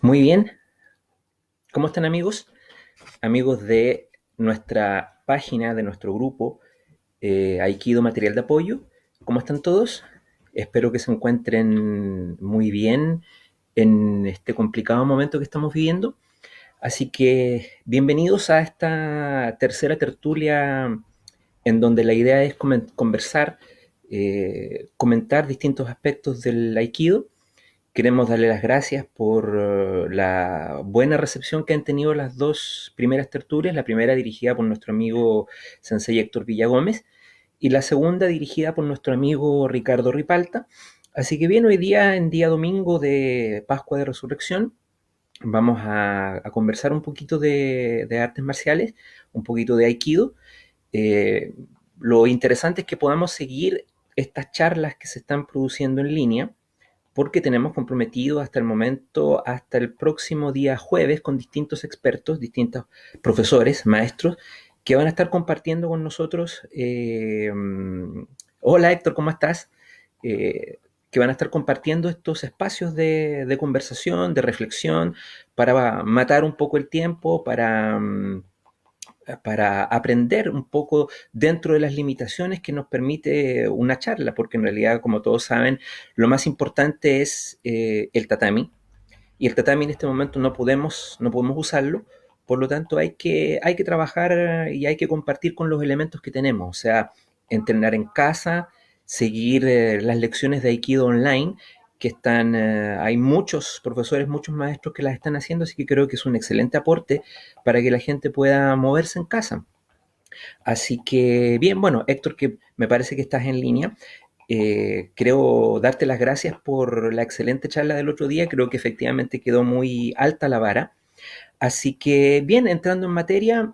Muy bien, ¿cómo están amigos? Amigos de nuestra página, de nuestro grupo Aikido Material de Apoyo, ¿cómo están todos? Espero que se encuentren muy bien en este complicado momento que estamos viviendo. Así que bienvenidos a esta tercera tertulia en donde la idea es conversar, comentar distintos aspectos del Aikido. Queremos darle las gracias por la buena recepción que han tenido las dos primeras tertulias, la primera dirigida por nuestro amigo Sensei Héctor Villagómez y la segunda dirigida por nuestro amigo Ricardo Ripalta. Así que bien, hoy día, en día domingo de Pascua de Resurrección, vamos a conversar un poquito de artes marciales, un poquito de Aikido. Eh, lo interesante es que podamos seguir estas charlas que se están produciendo en línea porque tenemos comprometido hasta el momento, hasta el próximo día jueves, con distintos expertos, distintos profesores, maestros, que van a estar compartiendo con nosotros. Hola Héctor, ¿cómo estás? Eh, que van a estar compartiendo estos espacios de conversación, de reflexión, para matar un poco el tiempo, para aprender un poco dentro de las limitaciones que nos permite una charla, porque en realidad, como todos saben, lo más importante es el tatami, y el tatami en este momento no podemos usarlo, por lo tanto hay que trabajar y hay que compartir con los elementos que tenemos, o sea, entrenar en casa, seguir las lecciones de Aikido online, que hay muchos profesores, muchos maestros que las están haciendo, así que creo que es un excelente aporte para que la gente pueda moverse en casa. Así que, bien, bueno, Héctor, que me parece que estás en línea. Creo darte las gracias por la excelente charla del otro día. Creo que efectivamente quedó muy alta la vara. Así que, bien, entrando en materia,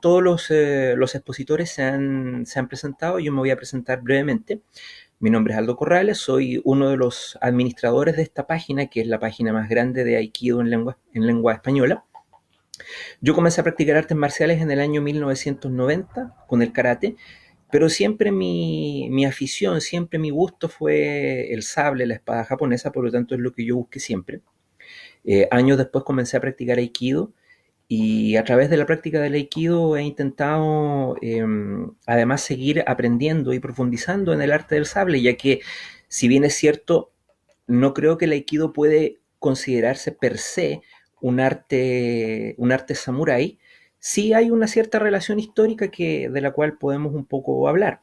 todos los expositores se han presentado. Yo me voy a presentar brevemente. Mi nombre es Aldo Corrales, soy uno de los administradores de esta página, que es la página más grande de Aikido en lengua española. Yo comencé a practicar artes marciales en el año 1990 con el karate, pero siempre mi afición, siempre mi gusto fue el sable, la espada japonesa, por lo tanto es lo que yo busqué siempre. Años después comencé a practicar aikido y a través de la práctica del aikido he intentado además seguir aprendiendo y profundizando en el arte del sable, ya que si bien es cierto, no creo que el aikido puede considerarse per se un arte samurái, sí hay una cierta relación histórica de la cual podemos un poco hablar.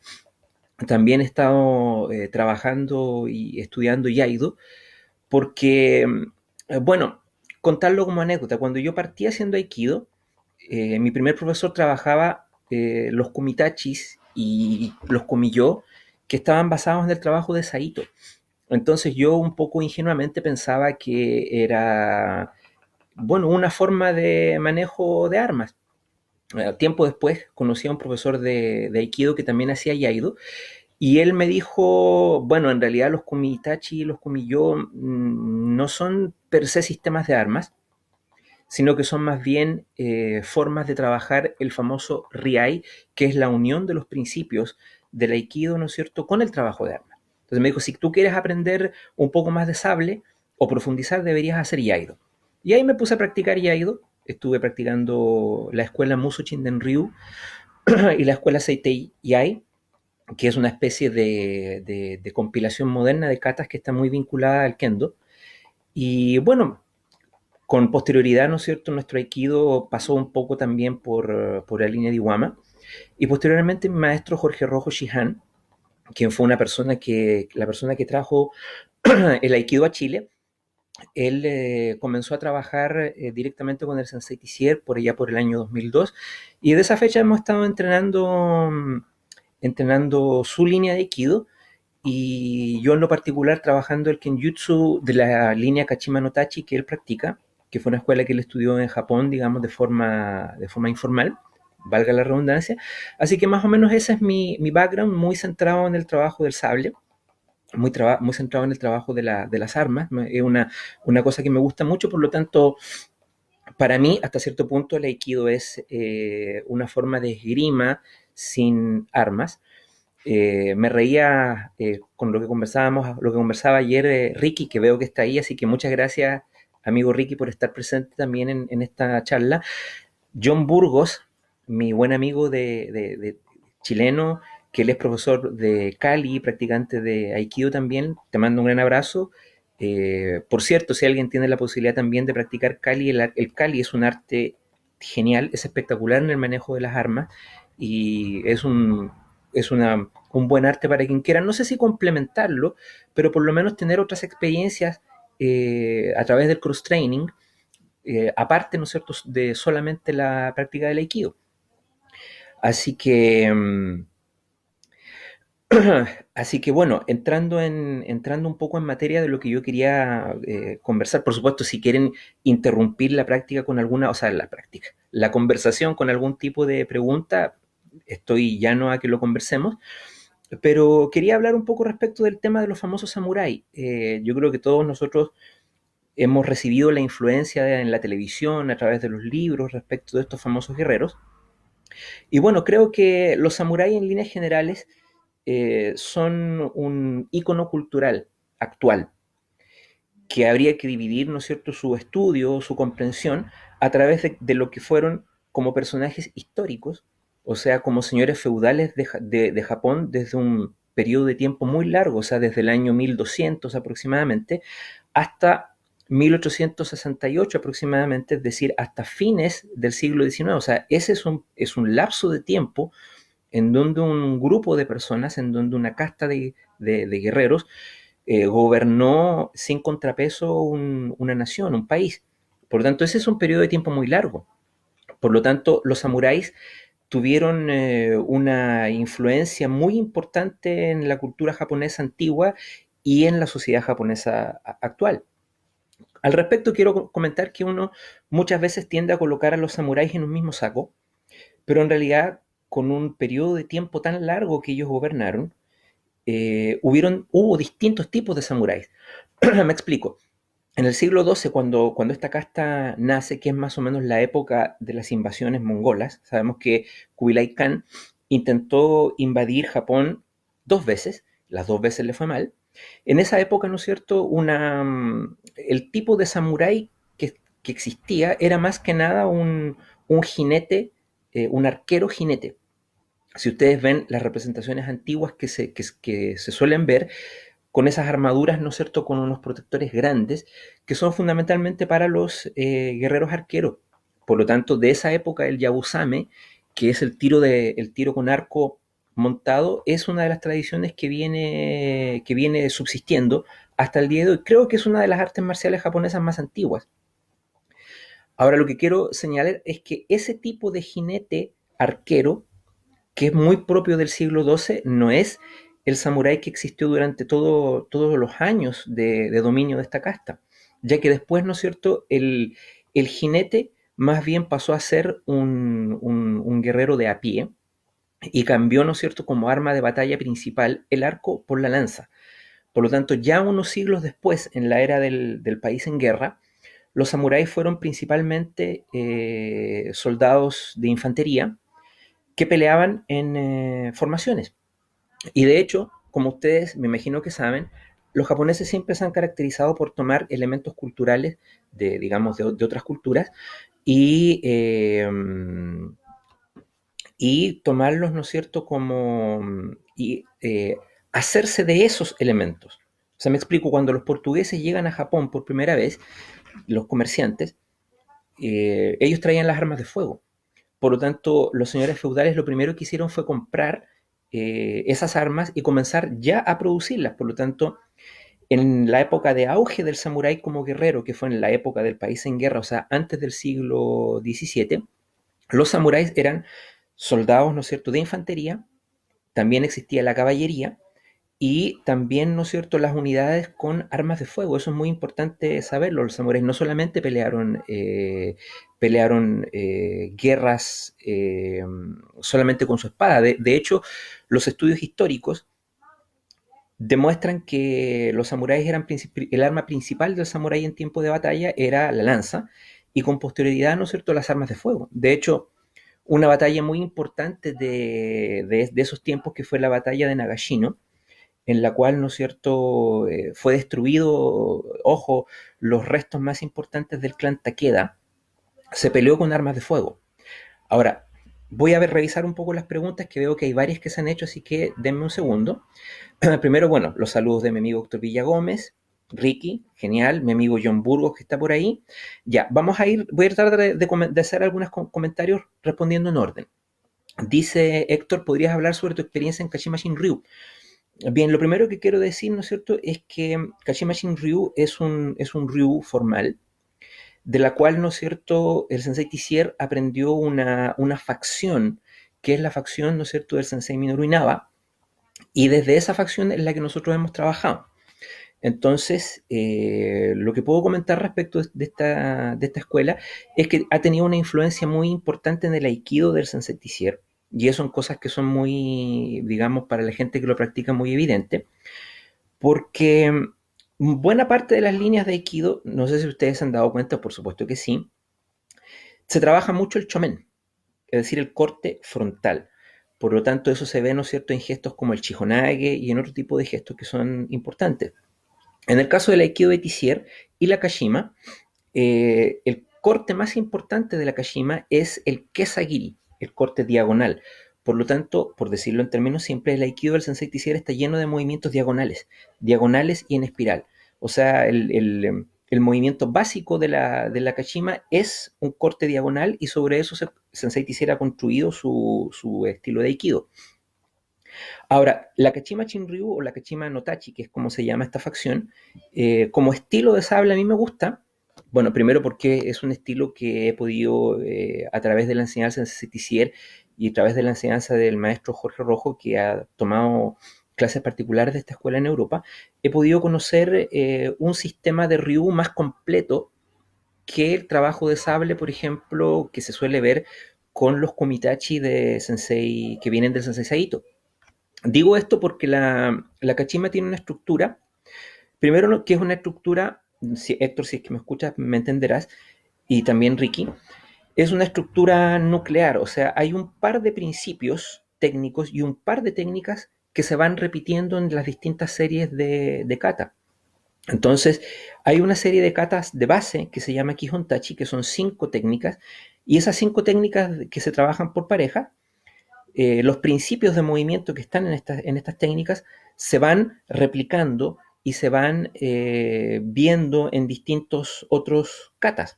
También he estado trabajando y estudiando Yaido, porque, bueno, contarlo como anécdota, cuando yo partí haciendo Aikido, mi primer profesor trabajaba los kumitachis y los kumiyo, que estaban basados en el trabajo de Saito. Entonces yo un poco ingenuamente pensaba que era, bueno, una forma de manejo de armas. Tiempo después conocí a un profesor de Aikido que también hacía Yaido y él me dijo, bueno, en realidad los Kumitachi y los Kumiyo no son per se sistemas de armas, sino que son más bien formas de trabajar el famoso Riai, que es la unión de los principios del Aikido, ¿no es cierto?, con el trabajo de armas. Entonces me dijo, si tú quieres aprender un poco más de sable o profundizar, deberías hacer Yaido. Y ahí me puse a practicar Yaido, estuve practicando la escuela Muso Chinden Ryu y la escuela Seitei Yai, que es una especie de compilación moderna de katas que está muy vinculada al kendo. Y bueno, con posterioridad, ¿no es cierto?, nuestro aikido pasó un poco también por la línea de Iwama. Y posteriormente mi maestro Jorge Rojo Shihan, quien fue la persona que trajo el aikido a Chile, él comenzó a trabajar directamente con el Sensei Tissier por allá por el año 2002. Y de esa fecha hemos estado entrenando su línea de aikido, y yo en lo particular trabajando el Kenjutsu de la línea Kachima no Tachi que él practica, que fue una escuela que él estudió en Japón, digamos, de forma informal, valga la redundancia. Así que más o menos ese es mi background, muy centrado en el trabajo del sable, muy centrado en el trabajo de las armas. Es una cosa que me gusta mucho, por lo tanto, para mí, hasta cierto punto, el aikido es una forma de esgrima sin armas. Me reía con lo que conversaba ayer Ricky, que veo que está ahí, así que muchas gracias amigo Ricky, por estar presente también en esta charla. John Burgos, mi buen amigo de chileno, que él es profesor de Cali, practicante de Aikido también, te mando un gran abrazo. Por cierto, si alguien tiene la posibilidad también de practicar Cali, el Cali es un arte genial, es espectacular en el manejo de las armas y un buen arte para quien quiera, no sé si complementarlo, pero por lo menos tener otras experiencias a través del cross-training, aparte, ¿no es cierto?, de solamente la práctica del Aikido. Así que, así que bueno, entrando un poco en materia de lo que yo quería conversar, por supuesto, si quieren interrumpir la práctica con alguna, o sea, la conversación con algún tipo de pregunta, estoy llano a que lo conversemos, pero quería hablar un poco respecto del tema de los famosos samuráis. Yo creo que todos nosotros hemos recibido la influencia en la televisión, a través de los libros, respecto de estos famosos guerreros. Y bueno, creo que los samuráis en líneas generales son un ícono cultural actual, que habría que dividir, ¿no es cierto?, su estudio, su comprensión, a través de lo que fueron como personajes históricos, o sea, como señores feudales de Japón desde un periodo de tiempo muy largo, o sea, desde el año 1200 aproximadamente, hasta 1868 aproximadamente, es decir, hasta fines del siglo XIX. O sea, ese es un lapso de tiempo en donde un grupo de personas, en donde una casta de guerreros gobernó sin contrapeso una nación, un país. Por lo tanto, ese es un periodo de tiempo muy largo. Por lo tanto, los samuráis tuvieron una influencia muy importante en la cultura japonesa antigua y en la sociedad japonesa actual. Al respecto, quiero comentar que uno muchas veces tiende a colocar a los samuráis en un mismo saco, pero en realidad, con un periodo de tiempo tan largo que ellos gobernaron, hubo distintos tipos de samuráis. Me explico. En el siglo XII, cuando esta casta nace, que es más o menos la época de las invasiones mongolas, sabemos que Kublai Khan intentó invadir Japón dos veces, las dos veces le fue mal. En esa época, ¿no es cierto?, el tipo de samurái que existía era más que nada un jinete, un arquero jinete. Si ustedes ven las representaciones antiguas que se suelen ver, con esas armaduras, ¿no es cierto?, con unos protectores grandes, que son fundamentalmente para los guerreros arqueros. Por lo tanto, de esa época, el Yabusame, que es el tiro con arco montado, es una de las tradiciones que viene subsistiendo hasta el día de hoy. Creo que es una de las artes marciales japonesas más antiguas. Ahora, lo que quiero señalar es que ese tipo de jinete arquero, que es muy propio del siglo XII, no es el samurái que existió durante todos los años de dominio de esta casta, ya que después, ¿no es cierto?, el jinete más bien pasó a ser un guerrero de a pie y cambió, ¿no es cierto?, como arma de batalla principal el arco por la lanza. Por lo tanto, ya unos siglos después, en la era del país en guerra, los samuráis fueron principalmente soldados de infantería que peleaban en formaciones. Y de hecho, como ustedes me imagino que saben, los japoneses siempre se han caracterizado por tomar elementos culturales digamos, de otras culturas y, y tomarlos, ¿no es cierto?, y hacerse de esos elementos. O sea, me explico, cuando los portugueses llegan a Japón por primera vez, los comerciantes, ellos traían las armas de fuego. Por lo tanto, los señores feudales lo primero que hicieron fue comprar esas armas y comenzar ya a producirlas. Por lo tanto, en la época de auge del samurái como guerrero, que fue en la época del país en guerra, o sea, antes del siglo XVII, los samuráis eran soldados, ¿no es cierto?, de infantería, también existía la caballería, y también, ¿no es cierto?, las unidades con armas de fuego. Eso es muy importante saberlo. Los samuráis no solamente pelearon guerras solamente con su espada. De hecho, los estudios históricos demuestran que los samuráis el arma principal del samurái en tiempo de batalla era la lanza, y con posterioridad, ¿no es cierto?, las armas de fuego. De hecho, una batalla muy importante de esos tiempos, que fue la batalla de Nagashino, en la cual, ¿no es cierto?, fue destruido, ojo, los restos más importantes del clan Takeda, se peleó con armas de fuego. Ahora, voy a ver, revisar un poco las preguntas, que veo que hay varias que se han hecho, así que denme un segundo. Primero, bueno, los saludos de mi amigo Héctor Villa Gómez, Ricky, genial, mi amigo John Burgos que está por ahí. Ya, vamos a ir, voy a tratar de hacer algunos comentarios respondiendo en orden. Dice Héctor, ¿podrías hablar sobre tu experiencia en Kashima Shinryu? Bien, lo primero que quiero decir, ¿no es cierto?, es que Kashima Shinryu es un Ryu formal, de la cual, ¿no es cierto?, el Sensei Tissier aprendió una facción, que es la facción, ¿no es cierto?, del Sensei Minoru Inaba, y desde esa facción es la que nosotros hemos trabajado. Entonces, lo que puedo comentar respecto de esta escuela es que ha tenido una influencia muy importante en el aikido del Sensei Tissier, y eso son cosas que son muy, digamos, para la gente que lo practica, muy evidente, porque buena parte de las líneas de aikido, no sé si ustedes se han dado cuenta, por supuesto que sí, se trabaja mucho el chomen, es decir, el corte frontal. Por lo tanto, eso se ve, ¿no es cierto?, en gestos como el Chihonage y en otro tipo de gestos que son importantes. En el caso del Aikido de Tissier y la Kashima, el corte más importante de la Kashima es el Kesagiri, el corte diagonal. Por lo tanto, por decirlo en términos simples, el Aikido del Sensei Tissier está lleno de movimientos diagonales y en espiral. O sea, el movimiento básico de la Kashima es un corte diagonal, y sobre eso Sensei Tissier ha construido su estilo de Aikido. Ahora, la Kachima Shinryu o la Kachima Notachi, que es como se llama esta facción, como estilo de sable a mí me gusta. Bueno, primero porque es un estilo que he podido, a través de la enseñanza de Tissier y a través de la enseñanza del maestro Jorge Rojo, que ha tomado clases particulares de esta escuela en Europa, he podido conocer un sistema de Ryu más completo que el trabajo de sable, por ejemplo, que se suele ver con los komitachi de sensei, que vienen del Sensei Saito. Digo esto porque la Kachima tiene una estructura, primero que es una estructura, Héctor, si es que me escuchas, me entenderás, y también Ricky, es una estructura nuclear, o sea, hay un par de principios técnicos y un par de técnicas que se van repitiendo en las distintas series de kata. Entonces, hay una serie de katas de base que se llama Kihontachi, que son 5 técnicas, y esas 5 técnicas que se trabajan por pareja, los principios de movimiento que están en estas técnicas se van replicando y se van viendo en distintos otros katas.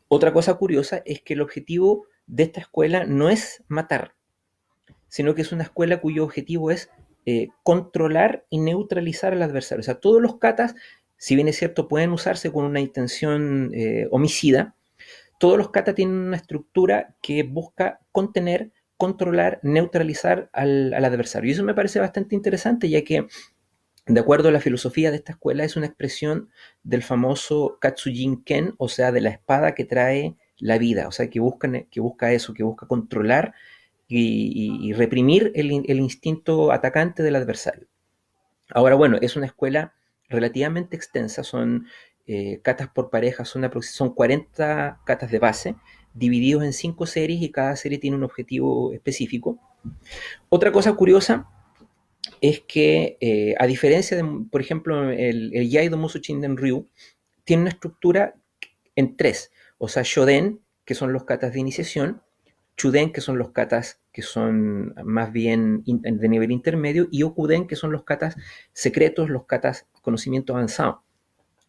Otra cosa curiosa es que el objetivo de esta escuela no es matar, sino que es una escuela cuyo objetivo es controlar y neutralizar al adversario. O sea, todos los katas, si bien es cierto, pueden usarse con una intención homicida, todos los kata tienen una estructura que busca contener, controlar, neutralizar al adversario. Y eso me parece bastante interesante, ya que, de acuerdo a la filosofía de esta escuela, es una expresión del famoso Katsujin Ken, o sea, de la espada que trae la vida, o sea, que busca eso, que busca controlar y reprimir el instinto atacante del adversario. Ahora, bueno, es una escuela relativamente extensa, son catas por pareja, son 40 catas de base, divididos en 5 series, y cada serie tiene un objetivo específico. Otra cosa curiosa es que, a diferencia de, por ejemplo, el Yaido Muso Chinden Ryu, tiene una estructura en 3, o sea, Shoden, que son los katas de iniciación, Chuden, que son los katas que son más bien de nivel intermedio, y Okuden, que son los katas secretos, los katas conocimiento avanzado.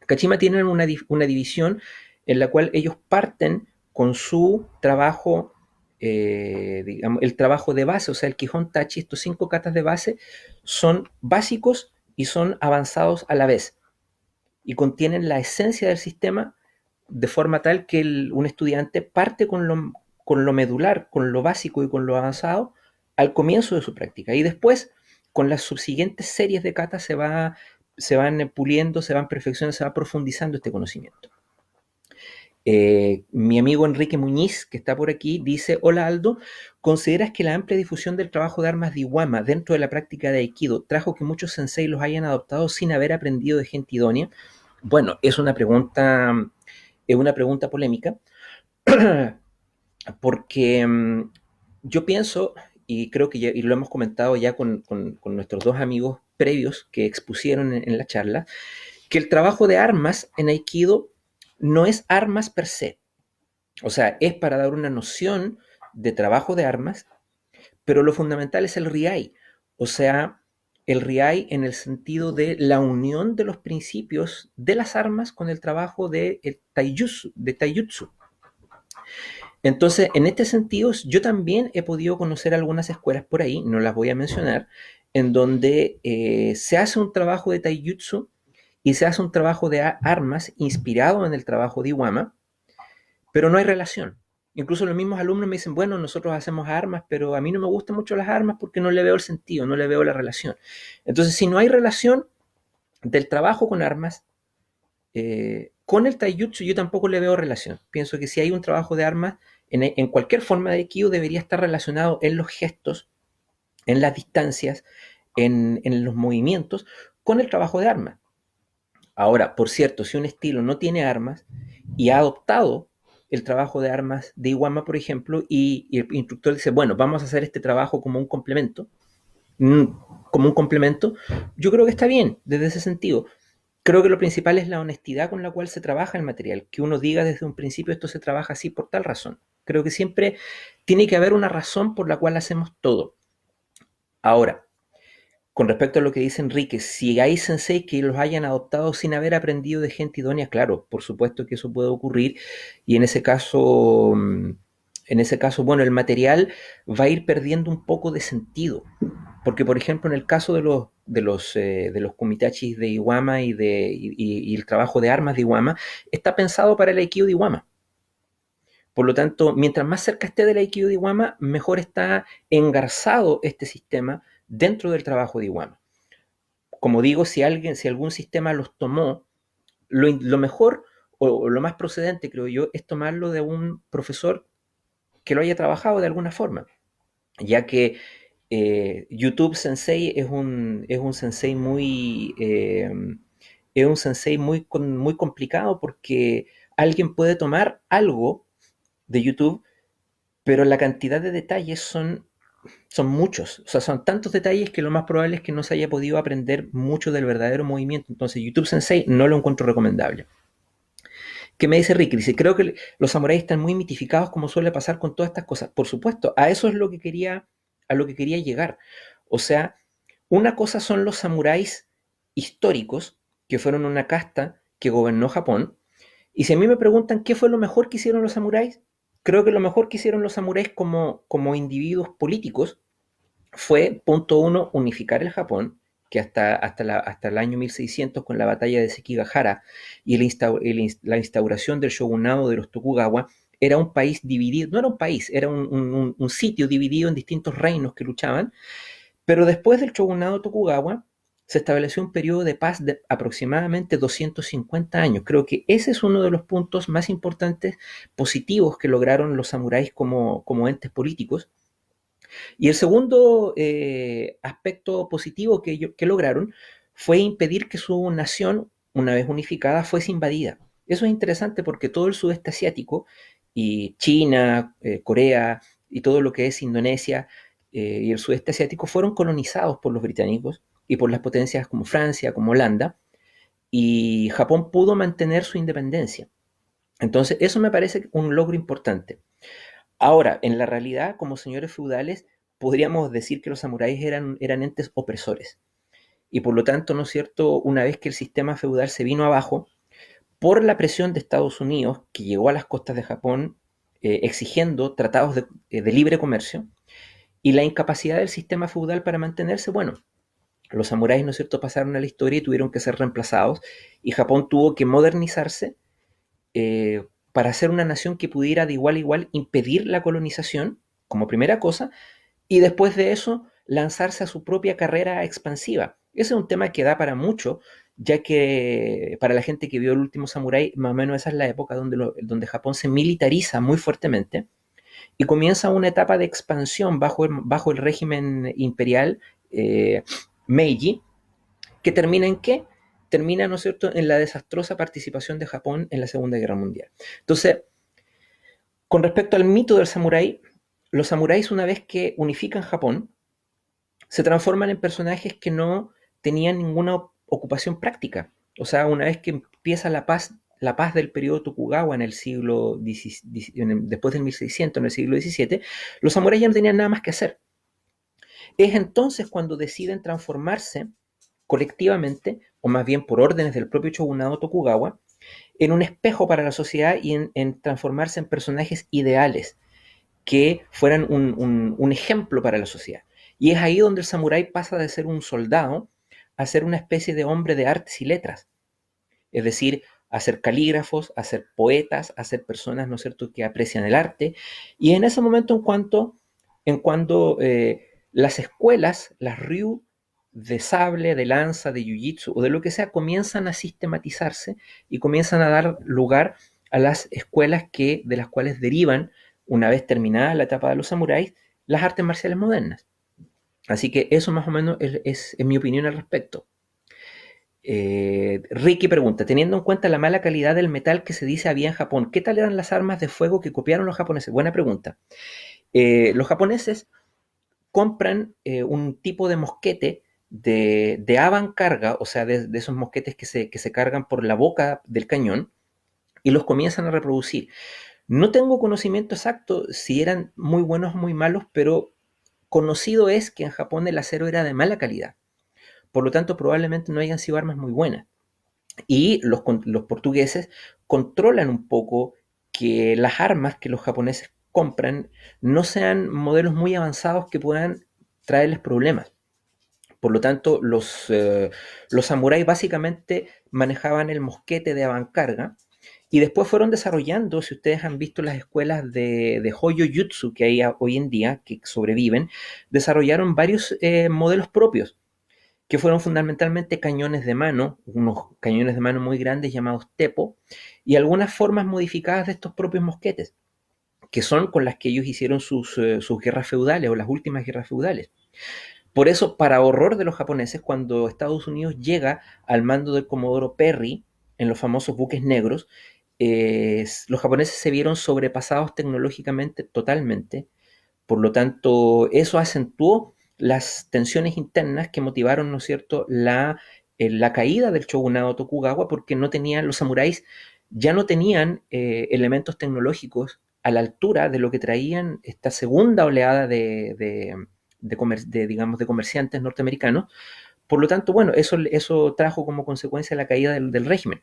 Kachima tienen una división en la cual ellos parten con su trabajo, digamos, el trabajo de base, o sea, el Kihon Tachi. Estos 5 katas de base son básicos y son avanzados a la vez, y contienen la esencia del sistema, de forma tal que un estudiante parte con lo medular, con lo básico y con lo avanzado al comienzo de su práctica, y después, con las subsiguientes series de kata, se van puliendo, se van perfeccionando, se va profundizando este conocimiento. Mi amigo Enrique Muñiz, que está por aquí, dice: hola Aldo, ¿consideras que la amplia difusión del trabajo de armas de Iwama dentro de la práctica de Aikido trajo que muchos sensei los hayan adoptado sin haber aprendido de gente idónea? Bueno, es una pregunta polémica, porque yo pienso, y creo que y lo hemos comentado ya con nuestros dos amigos previos que expusieron en la charla, que el trabajo de armas en Aikido no es armas per se. O sea, es para dar una noción de trabajo de armas, pero lo fundamental es el riai. O sea, el riai en el sentido de la unión de los principios de las armas con el trabajo de taijutsu. Entonces, en este sentido, yo también he podido conocer algunas escuelas por ahí, no las voy a mencionar, en donde se hace un trabajo de taijutsu y se hace un trabajo de armas inspirado en el trabajo de Iwama, pero no hay relación. Incluso los mismos alumnos me dicen, bueno, nosotros hacemos armas, pero a mí no me gustan mucho las armas porque no le veo el sentido, no le veo la relación. Entonces, si no hay relación del trabajo con armas, con el taijutsu yo tampoco le veo relación. Pienso que si hay un trabajo de armas, en cualquier forma de aikido debería estar relacionado en los gestos, en las distancias, en los movimientos, con el trabajo de armas. Ahora, por cierto, si un estilo no tiene armas y ha adoptado el trabajo de armas de Iwama, por ejemplo, y el instructor dice, bueno, vamos a hacer este trabajo como un complemento, como un complemento, yo creo que está bien desde ese sentido. Creo que lo principal es la honestidad con la cual se trabaja el material, que uno diga desde un principio esto se trabaja así por tal razón. Creo que siempre tiene que haber una razón por la cual hacemos todo. Ahora, con respecto a lo que dice Enrique, si hay sensei que los hayan adoptado sin haber aprendido de gente idónea, claro, por supuesto que eso puede ocurrir y en ese caso, bueno, el material va a ir perdiendo un poco de sentido. Porque, por ejemplo, en el caso de los kumitachis de Iwama y el trabajo de armas de Iwama, está pensado para el Aikido de Iwama. Por lo tanto, mientras más cerca esté del Aikido de Iwama, mejor está engarzado este sistema dentro del trabajo de Iwama. Como digo, si algún sistema los tomó, lo mejor o lo más procedente, creo yo, es tomarlo de un profesor que lo haya trabajado de alguna forma, ya que YouTube Sensei es un sensei muy complicado porque alguien puede tomar algo de YouTube, pero la cantidad de detalles son muchos. O sea, son tantos detalles que lo más probable es que no se haya podido aprender mucho del verdadero movimiento. Entonces, YouTube Sensei no lo encuentro recomendable. ¿Qué me dice Ricky? Dice, creo que los samuráis están muy mitificados como suele pasar con todas estas cosas. Por supuesto, a eso es a lo que quería llegar. O sea, una cosa son los samuráis históricos, que fueron una casta que gobernó Japón, y si a mí me preguntan qué fue lo mejor que hicieron los samuráis, creo que lo mejor que hicieron los samuráis como individuos políticos fue, punto uno, unificar el Japón, que hasta el año 1600, con la batalla de Sekigahara y la instauración del shogunado de los Tokugawa, era un país dividido, no era un país, era un sitio dividido en distintos reinos que luchaban, pero después del shogunado Tokugawa se estableció un periodo de paz de aproximadamente 250 años. Creo que ese es uno de los puntos más importantes, positivos, que lograron los samuráis como entes políticos. Y el segundo aspecto positivo que lograron fue impedir que su nación, una vez unificada, fuese invadida. Eso es interesante porque todo el sudeste asiático, y China, Corea y todo lo que es Indonesia y el sudeste asiático, fueron colonizados por los británicos y por las potencias como Francia, como Holanda, y Japón pudo mantener su independencia. Entonces, eso me parece un logro importante. Ahora, en la realidad, como señores feudales, podríamos decir que los samuráis eran entes opresores. Y por lo tanto, ¿no es cierto?, una vez que el sistema feudal se vino abajo, por la presión de Estados Unidos, que llegó a las costas de Japón exigiendo tratados de libre comercio, y la incapacidad del sistema feudal para mantenerse, bueno, los samuráis, ¿no es cierto?, pasaron a la historia y tuvieron que ser reemplazados, y Japón tuvo que modernizarse para ser una nación que pudiera de igual a igual impedir la colonización, como primera cosa, y después de eso lanzarse a su propia carrera expansiva. Ese es un tema que da para mucho, ya que para la gente que vio el último samurái, más o menos esa es la época donde Japón se militariza muy fuertemente y comienza una etapa de expansión bajo el régimen imperial Meiji, que termina en qué? Termina, ¿no es cierto?, en la desastrosa participación de Japón en la Segunda Guerra Mundial. Entonces, con respecto al mito del samurái, los samuráis, una vez que unifican Japón, se transforman en personajes que no tenían ninguna ocupación práctica. O sea, una vez que empieza la paz del periodo Tokugawa en el siglo después del 1600, en el siglo XVII, los samuráis ya no tenían nada más que hacer. Es entonces cuando deciden transformarse colectivamente, o más bien por órdenes del propio shogunado Tokugawa, en un espejo para la sociedad y en transformarse en personajes ideales que fueran un ejemplo para la sociedad. Y es ahí donde el samurái pasa de ser un soldado a ser una especie de hombre de artes y letras. Es decir, a ser calígrafos, a ser poetas, a ser personas, ¿no es cierto?, que aprecian el arte. Y en ese momento, en cuando las escuelas, las ryu de sable, de lanza, de jiu-jitsu o de lo que sea, comienzan a sistematizarse y comienzan a dar lugar a las escuelas de las cuales derivan, una vez terminada la etapa de los samuráis, las artes marciales modernas. Así que eso más o menos es mi opinión al respecto. Ricky pregunta, teniendo en cuenta la mala calidad del metal que se dice había en Japón, ¿qué tal eran las armas de fuego que copiaron los japoneses? Buena pregunta. Los japoneses compran un tipo de mosquete de avancarga, o sea, de esos mosquetes que se cargan por la boca del cañón, y los comienzan a reproducir. No tengo conocimiento exacto si eran muy buenos o muy malos, pero conocido es que en Japón el acero era de mala calidad. Por lo tanto, probablemente no hayan sido armas muy buenas. Y los portugueses controlan un poco que las armas que los japoneses compran no sean modelos muy avanzados que puedan traerles problemas. Por lo tanto, los samuráis básicamente manejaban el mosquete de avancarga y después fueron desarrollando, si ustedes han visto las escuelas de Hoyo Jutsu que hay hoy en día, que sobreviven, desarrollaron varios modelos propios que fueron fundamentalmente cañones de mano, unos cañones de mano muy grandes llamados tepo, y algunas formas modificadas de estos propios mosquetes, que son con las que ellos hicieron sus guerras feudales o las últimas guerras feudales. Por eso, para horror de los japoneses, cuando Estados Unidos llega al mando del Comodoro Perry en los famosos buques negros, los japoneses se vieron sobrepasados tecnológicamente totalmente. Por lo tanto, eso acentuó las tensiones internas que motivaron, ¿no es cierto?, la caída del shogunado Tokugawa, porque no tenían, los samuráis ya no tenían elementos tecnológicos a la altura de lo que traían esta segunda oleada digamos, de comerciantes norteamericanos. Por lo tanto, bueno, eso trajo como consecuencia la caída del régimen.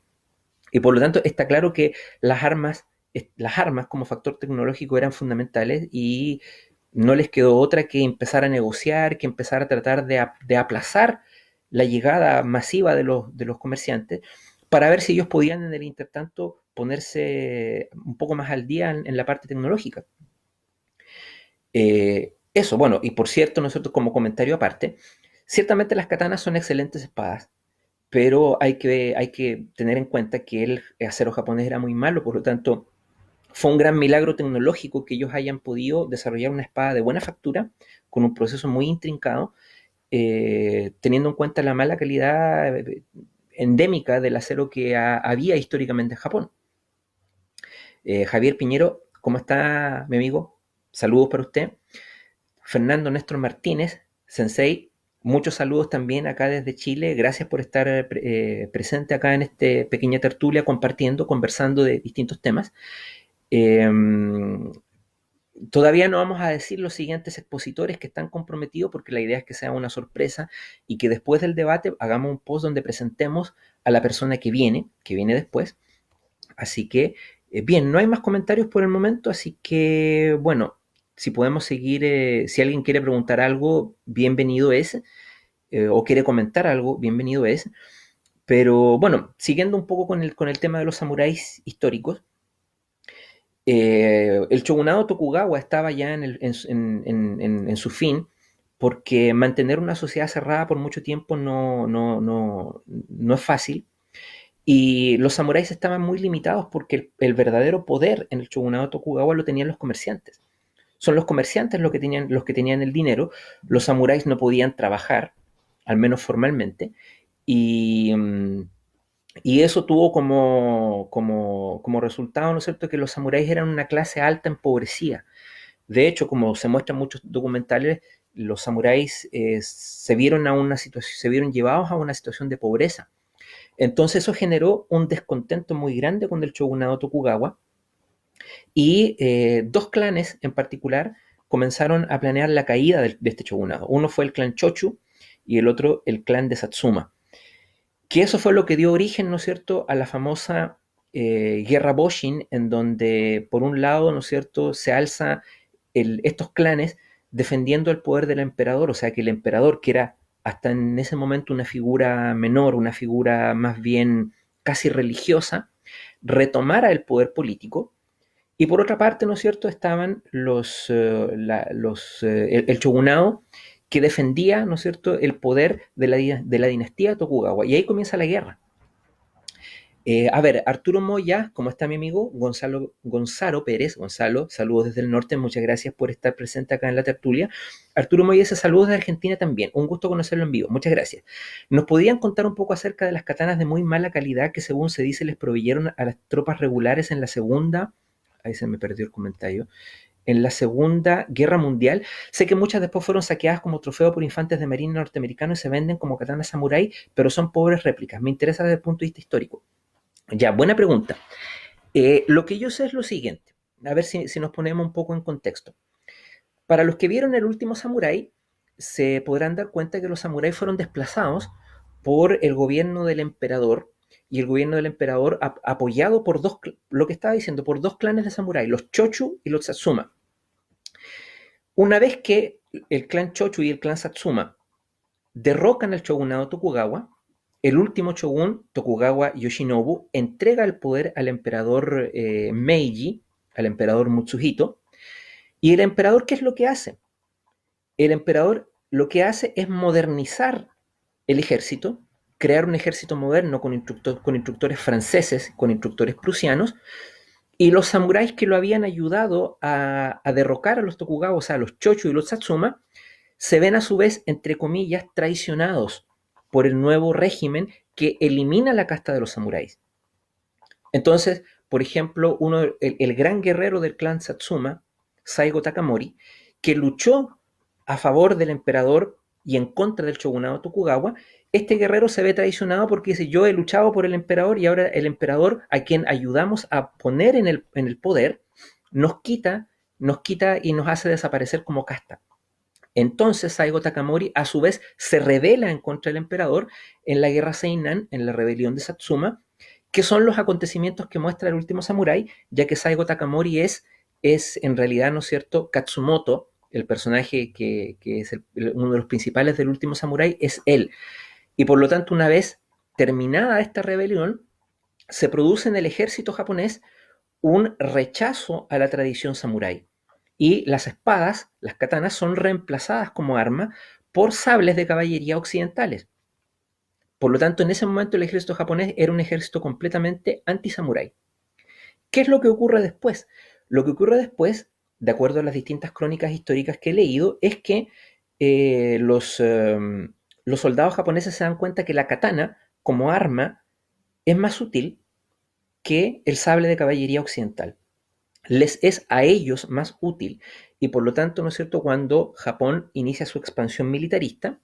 Y por lo tanto, está claro que las armas como factor tecnológico eran fundamentales y no les quedó otra que empezar a negociar, que empezar a tratar de aplazar la llegada masiva de los comerciantes para ver si ellos podían en el intertanto ponerse un poco más al día en la parte tecnológica. Eso, bueno, y por cierto, nosotros como comentario aparte, ciertamente las katanas son excelentes espadas, pero hay que tener en cuenta que el acero japonés era muy malo, por lo tanto, fue un gran milagro tecnológico que ellos hayan podido desarrollar una espada de buena factura, con un proceso muy intrincado, teniendo en cuenta la mala calidad endémica del acero que había históricamente en Japón. Javier Piñero, ¿cómo está mi amigo? Saludos para usted. Fernando Néstor Martínez, Sensei, muchos saludos también acá desde Chile. Gracias por estar presente acá en esta pequeña tertulia, compartiendo, conversando de distintos temas. Eh, Todavía no vamos a decir los siguientes expositores que están comprometidos porque la idea es que sea una sorpresa y que después del debate hagamos un post donde presentemos a la persona que viene después. Así que, bien, no hay más comentarios por el momento, así que, bueno, si podemos seguir, si alguien quiere preguntar algo, bienvenido es, o quiere comentar algo, bienvenido es. Pero bueno, siguiendo un poco con el tema de los samuráis históricos, el shogunado Tokugawa estaba ya en su fin, porque mantener una sociedad cerrada por mucho tiempo no es fácil. Y los samuráis estaban muy limitados porque el verdadero poder en el shogunado Tokugawa lo tenían los comerciantes. Son los comerciantes los que tenían el dinero. Los samuráis no podían trabajar, al menos formalmente. Y, y eso tuvo como resultado, ¿no es cierto?, que los samuráis eran una clase alta empobrecida. De hecho, como se muestra en muchos documentales, los samuráis se vieron se vieron llevados a una situación de pobreza. Entonces eso generó un descontento muy grande con el shogunado Tokugawa y dos clanes en particular comenzaron a planear la caída de este shogunado. Uno fue el clan Chochu y el otro el clan de Satsuma. Que eso fue lo que dio origen, ¿no es cierto?, a la famosa guerra Boshin, en donde por un lado, ¿no es cierto?, se alza estos clanes defendiendo el poder del emperador, o sea que el emperador, que era hasta en ese momento una figura menor, una figura más bien casi religiosa, retomara el poder político. Y por otra parte, ¿no es cierto?, estaban el shogunado que defendía, ¿no es cierto?, el poder de la dinastía Tokugawa. Y ahí comienza la guerra. A ver, Arturo Moya, ¿cómo está mi amigo? Gonzalo Pérez, Gonzalo, saludos desde el norte, muchas gracias por estar presente acá en la tertulia. Arturo Moya dice saludos de Argentina también, un gusto conocerlo en vivo, muchas gracias. ¿Nos podrían contar un poco acerca de las katanas de muy mala calidad que según se dice les proveyeron a las tropas regulares en la segunda, ahí se me perdió el comentario, en la Segunda Guerra Mundial? Sé que muchas después fueron saqueadas como trofeo por infantes de marina norteamericanos y se venden como katanas samurái, pero son pobres réplicas. Me interesa desde el punto de vista histórico. Ya, buena pregunta. Lo que yo sé es lo siguiente, a ver si nos ponemos un poco en contexto. Para los que vieron El último samurái, se podrán dar cuenta que los samuráis fueron desplazados por el gobierno del emperador, y el gobierno del emperador apoyado por lo que estaba diciendo, por dos clanes de samurái, los Chochu y los Satsuma. Una vez que el clan Chochu y el clan Satsuma derrocan al shogunado Tokugawa, el último shogun, Tokugawa Yoshinobu, entrega el poder al emperador Meiji, al emperador Mutsuhito. ¿Y el emperador qué es lo que hace? El emperador lo que hace es modernizar el ejército, crear un ejército moderno con instructores franceses, con instructores prusianos, y los samuráis que lo habían ayudado a derrocar a los Tokugawa, o sea, a los Chochu y los Satsuma, se ven a su vez, entre comillas, traicionados por el nuevo régimen que elimina la casta de los samuráis. Entonces, por ejemplo, el gran guerrero del clan Satsuma, Saigo Takamori, que luchó a favor del emperador y en contra del shogunado Tokugawa, este guerrero se ve traicionado porque dice: yo he luchado por el emperador y ahora el emperador, a quien ayudamos a poner en el poder, nos quita y nos hace desaparecer como casta. Entonces Saigo Takamori a su vez se rebela en contra del emperador en la guerra Seinan, en la rebelión de Satsuma, que son los acontecimientos que muestra el último samurái, ya que Saigo Takamori es en realidad, ¿no es cierto?, Katsumoto, el personaje que es uno de los principales del último samurái, es él. Y por lo tanto, una vez terminada esta rebelión, se produce en el ejército japonés un rechazo a la tradición samurái. Y las espadas, las katanas, son reemplazadas como arma por sables de caballería occidentales. Por lo tanto, en ese momento el ejército japonés era un ejército completamente anti-samurái. ¿Qué es lo que ocurre después? Lo que ocurre después, de acuerdo a las distintas crónicas históricas que he leído, es que los soldados japoneses se dan cuenta que la katana como arma es más útil que el sable de caballería occidental. Les es a ellos más útil, y por lo tanto, ¿no es cierto?, cuando Japón inicia su expansión militarista,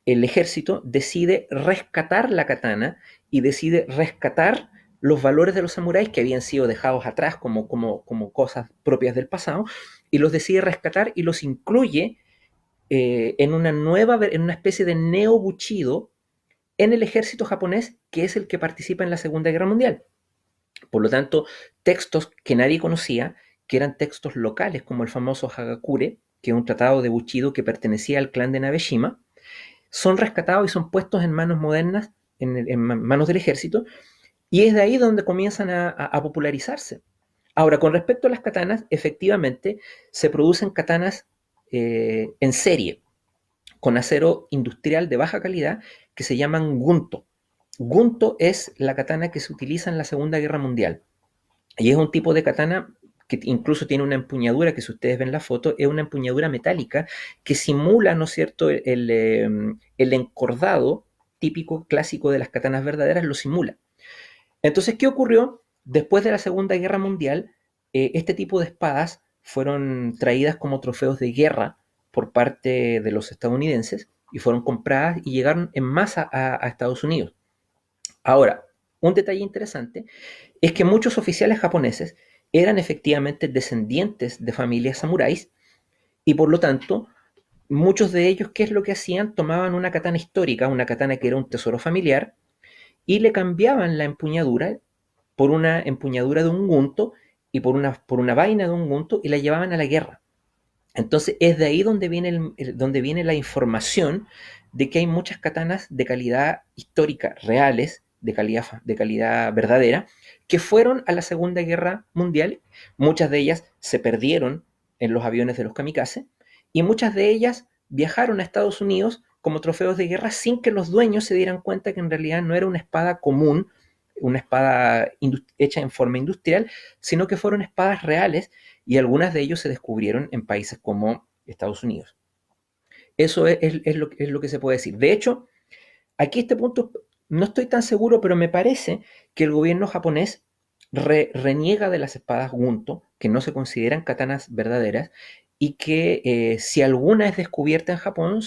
el ejército decide rescatar la katana y decide rescatar los valores de los samuráis que habían sido dejados atrás como cosas propias del pasado, y los decide rescatar y los incluye en una especie de neo-buchido en el ejército japonés, que es el que participa en la Segunda Guerra Mundial. Por lo tanto, textos que nadie conocía, que eran textos locales, como el famoso Hagakure, que es un tratado de Bushido que pertenecía al clan de Nabeshima, son rescatados y son puestos en manos modernas, en manos del ejército, y es de ahí donde comienzan a popularizarse. Ahora, con respecto a las katanas, efectivamente se producen katanas en serie, con acero industrial de baja calidad, que se llaman gunto. Gunto es la katana que se utiliza en la Segunda Guerra Mundial. Y es un tipo de katana que incluso tiene una empuñadura, que si ustedes ven la foto, es una empuñadura metálica que simula, ¿no es cierto?, el encordado típico, clásico de las katanas verdaderas, lo simula. Entonces, ¿qué ocurrió? Después de la Segunda Guerra Mundial, este tipo de espadas fueron traídas como trofeos de guerra por parte de los estadounidenses y fueron compradas y llegaron en masa a Estados Unidos. Ahora, un detalle interesante es que muchos oficiales japoneses eran efectivamente descendientes de familias samuráis y por lo tanto muchos de ellos, ¿qué es lo que hacían? Tomaban una katana histórica, una katana que era un tesoro familiar, y le cambiaban la empuñadura por una empuñadura de un gunto y por una vaina de un gunto y la llevaban a la guerra. Entonces es de ahí donde donde viene la información de que hay muchas katanas de calidad histórica, reales, de calidad verdadera, que fueron a la Segunda Guerra Mundial. Muchas de ellas se perdieron en los aviones de los kamikaze y muchas de ellas viajaron a Estados Unidos como trofeos de guerra sin que los dueños se dieran cuenta que en realidad no era una espada común, una espada hecha en forma industrial, sino que fueron espadas reales y algunas de ellos se descubrieron en países como Estados Unidos. Eso es lo que se puede decir. De hecho, aquí este punto no estoy tan seguro, pero me parece que el gobierno japonés reniega de las espadas Gunto, que no se consideran katanas verdaderas, y que si alguna es descubierta en Japón,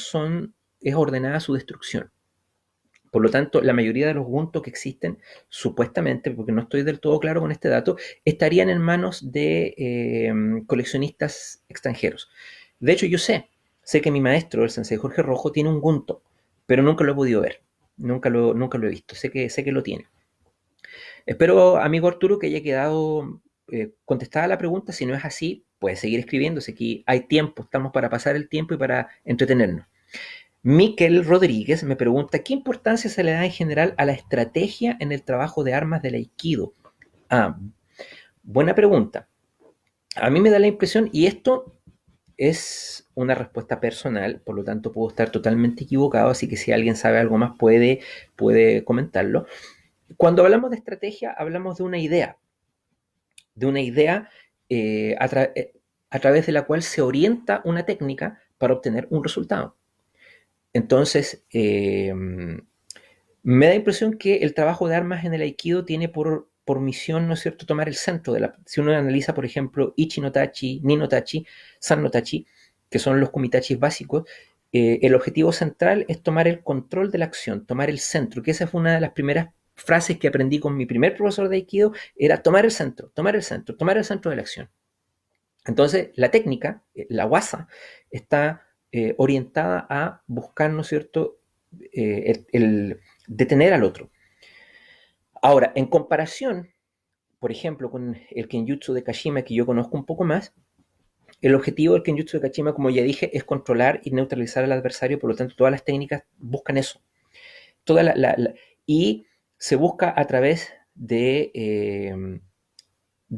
es ordenada su destrucción. Por lo tanto, la mayoría de los guntos que existen, supuestamente, porque no estoy del todo claro con este dato, estarían en manos de coleccionistas extranjeros. De hecho, yo sé que mi maestro, el sensei Jorge Rojo, tiene un gunto, pero nunca lo he podido ver, nunca lo he visto, sé que lo tiene. Espero, amigo Arturo, que haya quedado contestada la pregunta. Si no es así, puedes seguir escribiéndose. Aquí hay tiempo, estamos para pasar el tiempo y para entretenernos. Miquel Rodríguez me pregunta, ¿qué importancia se le da en general a la estrategia en el trabajo de armas del Aikido? Ah, buena pregunta. A mí me da la impresión, y esto es una respuesta personal, por lo tanto puedo estar totalmente equivocado, así que si alguien sabe algo más puede comentarlo. Cuando hablamos de estrategia, hablamos de una idea a través de la cual se orienta una técnica para obtener un resultado. Entonces, me da impresión que el trabajo de armas en el Aikido tiene por misión, ¿no es cierto?, tomar el centro de la... Si uno analiza, por ejemplo, Ichi no Tachi, Ni no Tachi, San no Tachi, que son los kumitachis básicos, el objetivo central es tomar el control de la acción, tomar el centro, que esa fue una de las primeras frases que aprendí con mi primer profesor de Aikido, era tomar el centro, tomar el centro, tomar el centro de la acción. Entonces, la técnica, la wasa, está orientada a buscar, ¿no es cierto?, el detener al otro. Ahora, en comparación, por ejemplo, con el Kenjutsu de Kashima, que yo conozco un poco más, el objetivo del Kenjutsu de Kashima, como ya dije, es controlar y neutralizar al adversario, por lo tanto, todas las técnicas buscan eso. Y se busca a través de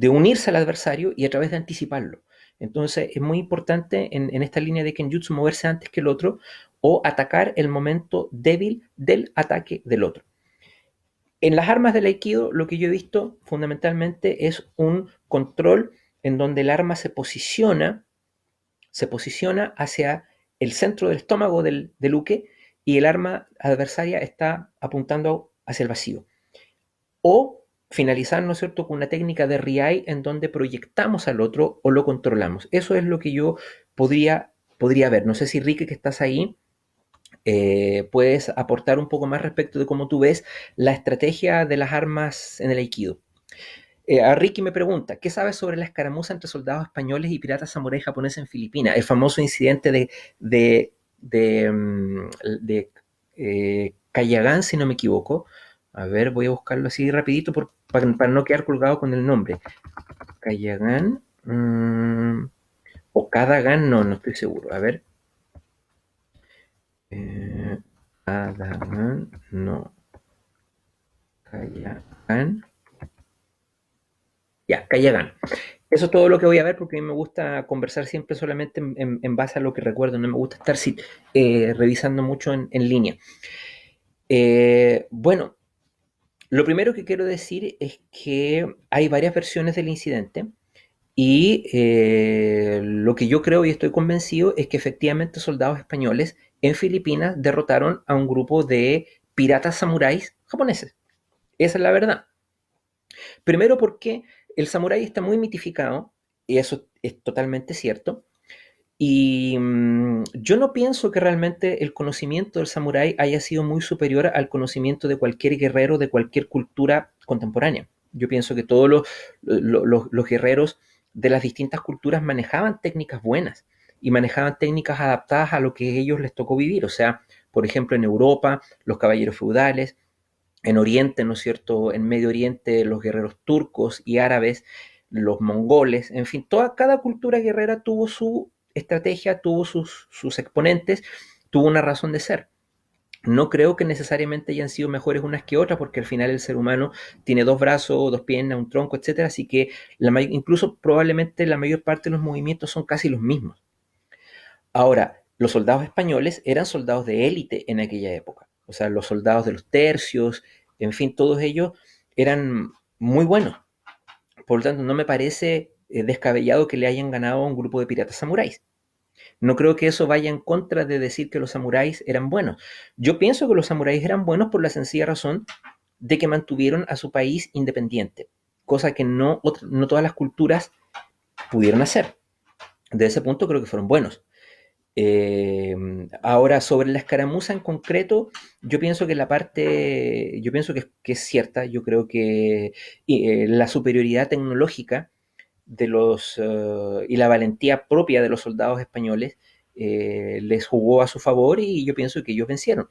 unirse al adversario y a través de anticiparlo. Entonces es muy importante en esta línea de Kenjutsu moverse antes que el otro o atacar el momento débil del ataque del otro. En las armas del Aikido lo que yo he visto fundamentalmente es un control en donde el arma se posiciona hacia el centro del estómago del uke y el arma adversaria está apuntando hacia el vacío. O finalizar, ¿no es cierto?, con una técnica de Riai en donde proyectamos al otro o lo controlamos. Eso es lo que yo podría ver. No sé si Rique, que estás ahí, puedes aportar un poco más respecto de cómo tú ves la estrategia de las armas en el Aikido. A Ricky me pregunta, ¿qué sabes sobre la escaramuza entre soldados españoles y piratas samuráis japoneses en Filipinas? El famoso incidente de Cayagán, si no me equivoco. A ver, voy a buscarlo así rapidito para no quedar colgado con el nombre. Cayagán o Cadagan, no estoy seguro. A ver. Cadagan, no. Cayagán. Ya, Cayagán. Eso es todo lo que voy a ver porque a mí me gusta conversar siempre solamente en base a lo que recuerdo. No me gusta estar revisando mucho en línea. Bueno, lo primero que quiero decir es que hay varias versiones del incidente y lo que yo creo y estoy convencido es que efectivamente soldados españoles en Filipinas derrotaron a un grupo de piratas samuráis japoneses. Esa es la verdad. Primero porque el samurái está muy mitificado, y eso es totalmente cierto, Y yo no pienso que realmente el conocimiento del samurái haya sido muy superior al conocimiento de cualquier guerrero de cualquier cultura contemporánea. Yo pienso que todos los guerreros de las distintas culturas manejaban técnicas buenas y manejaban técnicas adaptadas a lo que a ellos les tocó vivir. O sea, por ejemplo, en Europa, los caballeros feudales, en Oriente, ¿no es cierto? En Medio Oriente, los guerreros turcos y árabes, los mongoles, en fin, cada cultura guerrera tuvo su estrategia, tuvo sus exponentes, tuvo una razón de ser. No creo que necesariamente hayan sido mejores unas que otras, porque al final el ser humano tiene dos brazos, dos piernas, un tronco, etcétera, así que incluso probablemente la mayor parte de los movimientos son casi los mismos. Ahora, los soldados españoles eran soldados de élite en aquella época. O sea, los soldados de los tercios, en fin, todos ellos eran muy buenos. Por lo tanto, no me parece descabellado que le hayan ganado a un grupo de piratas samuráis. No creo que eso vaya en contra de decir que los samuráis eran buenos. Yo pienso que los samuráis eran buenos por la sencilla razón de que mantuvieron a su país independiente, cosa que no todas las culturas pudieron hacer. De ese punto creo que fueron buenos. Ahora, sobre la escaramuza en concreto, yo pienso que es cierta, yo creo que la superioridad tecnológica y la valentía propia de los soldados españoles les jugó a su favor y yo pienso que ellos vencieron.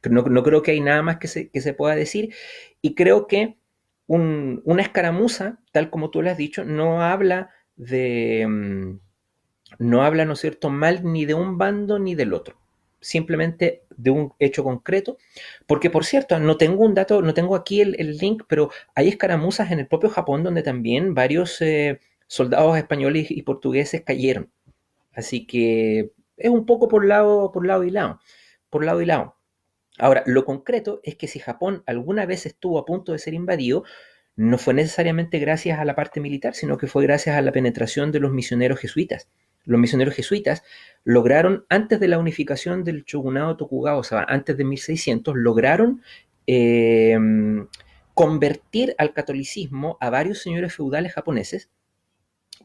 No creo que hay nada más que se pueda decir y creo que una escaramuza, tal como tú lo has dicho, no habla, ¿no es cierto?, mal ni de un bando ni del otro, simplemente de un hecho concreto, porque por cierto, no tengo un dato, no tengo aquí el link, pero hay escaramuzas en el propio Japón donde también varios soldados españoles y portugueses cayeron, así que es un poco por lado y lado, por lado y lado. Ahora, lo concreto es que si Japón alguna vez estuvo a punto de ser invadido, no fue necesariamente gracias a la parte militar, sino que fue gracias a la penetración de los misioneros jesuitas. Los misioneros jesuitas lograron, antes de la unificación del shogunado Tokugawa, o sea, antes de 1600, lograron eh, convertir al catolicismo a varios señores feudales japoneses.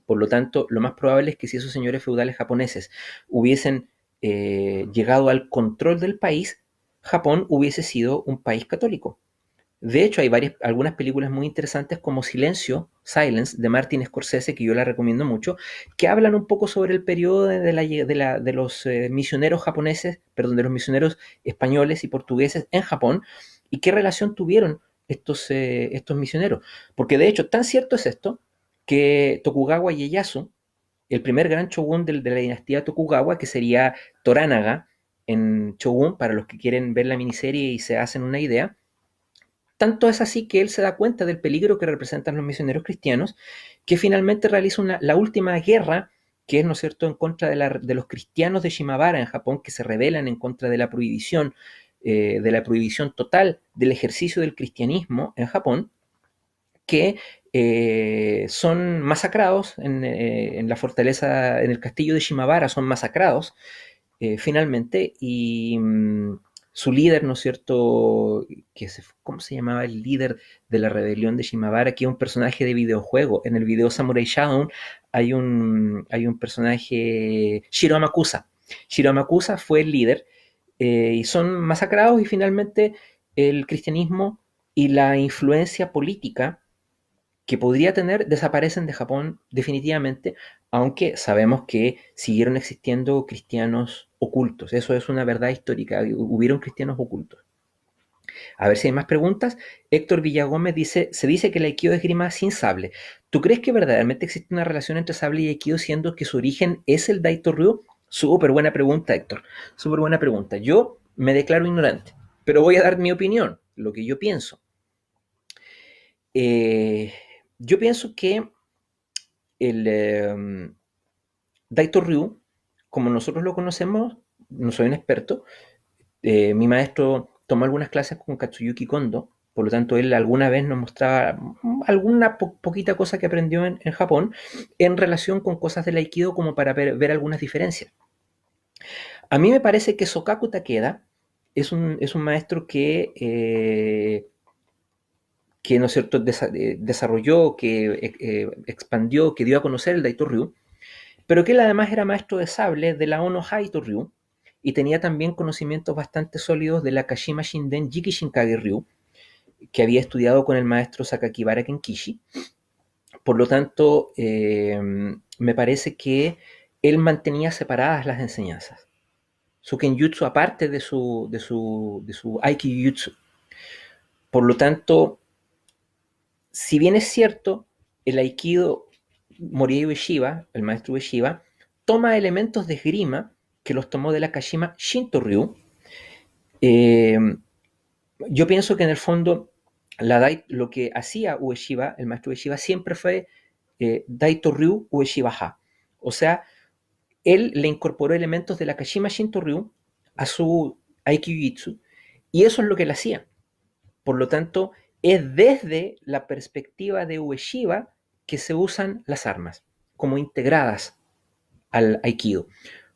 Por lo tanto, lo más probable es que si esos señores feudales japoneses hubiesen llegado al control del país, Japón hubiese sido un país católico. De hecho, hay algunas películas muy interesantes como Silence, de Martin Scorsese, que yo la recomiendo mucho, que hablan un poco sobre el periodo de los misioneros japoneses, perdón, de los misioneros españoles y portugueses en Japón, y qué relación tuvieron estos misioneros. Porque de hecho, tan cierto es esto, que Tokugawa Ieyasu, el primer gran shogun de la dinastía Tokugawa, que sería Toranaga en Shogun, para los que quieren ver la miniserie y se hacen una idea, tanto es así que él se da cuenta del peligro que representan los misioneros cristianos, que finalmente realiza la última guerra, que es, ¿no es cierto?, en contra de los cristianos de Shimabara en Japón, que se rebelan en contra de la prohibición total del ejercicio del cristianismo en Japón, que son masacrados en la fortaleza, en el castillo de Shimabara, son masacrados finalmente, y su líder, ¿no es cierto? ¿Cómo se llamaba el líder de la rebelión de Shimabara? Que es un personaje de videojuego. En el video Samurai Shodown hay un personaje, Shiro Amakusa. Shiro Amakusa fue el líder y son masacrados y finalmente el cristianismo y la influencia política que podría tener desaparecen de Japón definitivamente, aunque sabemos que siguieron existiendo cristianos ocultos. Eso es una verdad histórica. Hubieron cristianos ocultos. A ver si hay más preguntas. Héctor Villagómez dice, se dice que el Aikido es esgrima sin sable. ¿Tú crees que verdaderamente existe una relación entre sable y Aikido siendo que su origen es el Daito Ryu? Súper buena pregunta, Héctor. Súper buena pregunta. Yo me declaro ignorante, pero voy a dar mi opinión, lo que yo pienso. Eh, yo pienso que el Daito Ryu, como nosotros lo conocemos, no soy un experto, mi maestro tomó algunas clases con Katsuyuki Kondo, por lo tanto él alguna vez nos mostraba alguna poquita cosa que aprendió en Japón en relación con cosas del Aikido como para ver algunas diferencias. A mí me parece que Sokaku Takeda es un maestro que ¿no es cierto?, desarrolló, que expandió, que dio a conocer el Daito Ryu, pero que él además era maestro de sable de la Ono Haito Ryu y tenía también conocimientos bastante sólidos de la Kashima Shinden Jiki Shinkage Ryu, que había estudiado con el maestro Sakakibara Kenkishi. Por lo tanto, me parece que él mantenía separadas las enseñanzas. Su Kenjutsu aparte de su Aikijutsu. Por lo tanto, si bien es cierto, el Aikido, Morihei Ueshiba, el maestro Ueshiba, toma elementos de esgrima que los tomó de la Kashima Shinto Ryu. eh, yo pienso que en el fondo lo que hacía Ueshiba, el maestro Ueshiba, siempre fue Daito Ryu Ueshiba Ha. O sea, él le incorporó elementos de la Kashima Shinto Ryu a su Aikijutsu y eso es lo que él hacía. Por lo tanto, es desde la perspectiva de Ueshiba que se usan las armas, como integradas al Aikido.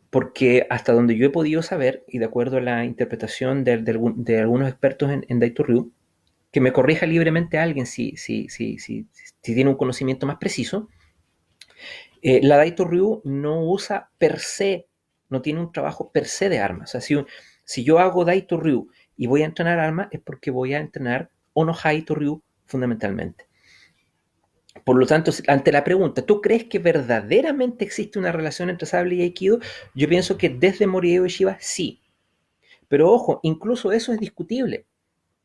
Porque hasta donde yo he podido saber, y de acuerdo a la interpretación de algunos expertos en Daito Ryu, que me corrija libremente a alguien si tiene un conocimiento más preciso, la Daito Ryu no usa per se, no tiene un trabajo per se de armas. O sea, si yo hago Daito Ryu y voy a entrenar armas, es porque voy a entrenar Ono Haito Ryu fundamentalmente. Por lo tanto, ante la pregunta, ¿tú crees que verdaderamente existe una relación entre sable y aikido? Yo pienso que desde Morihei Ueshiba sí. Pero ojo, incluso eso es discutible,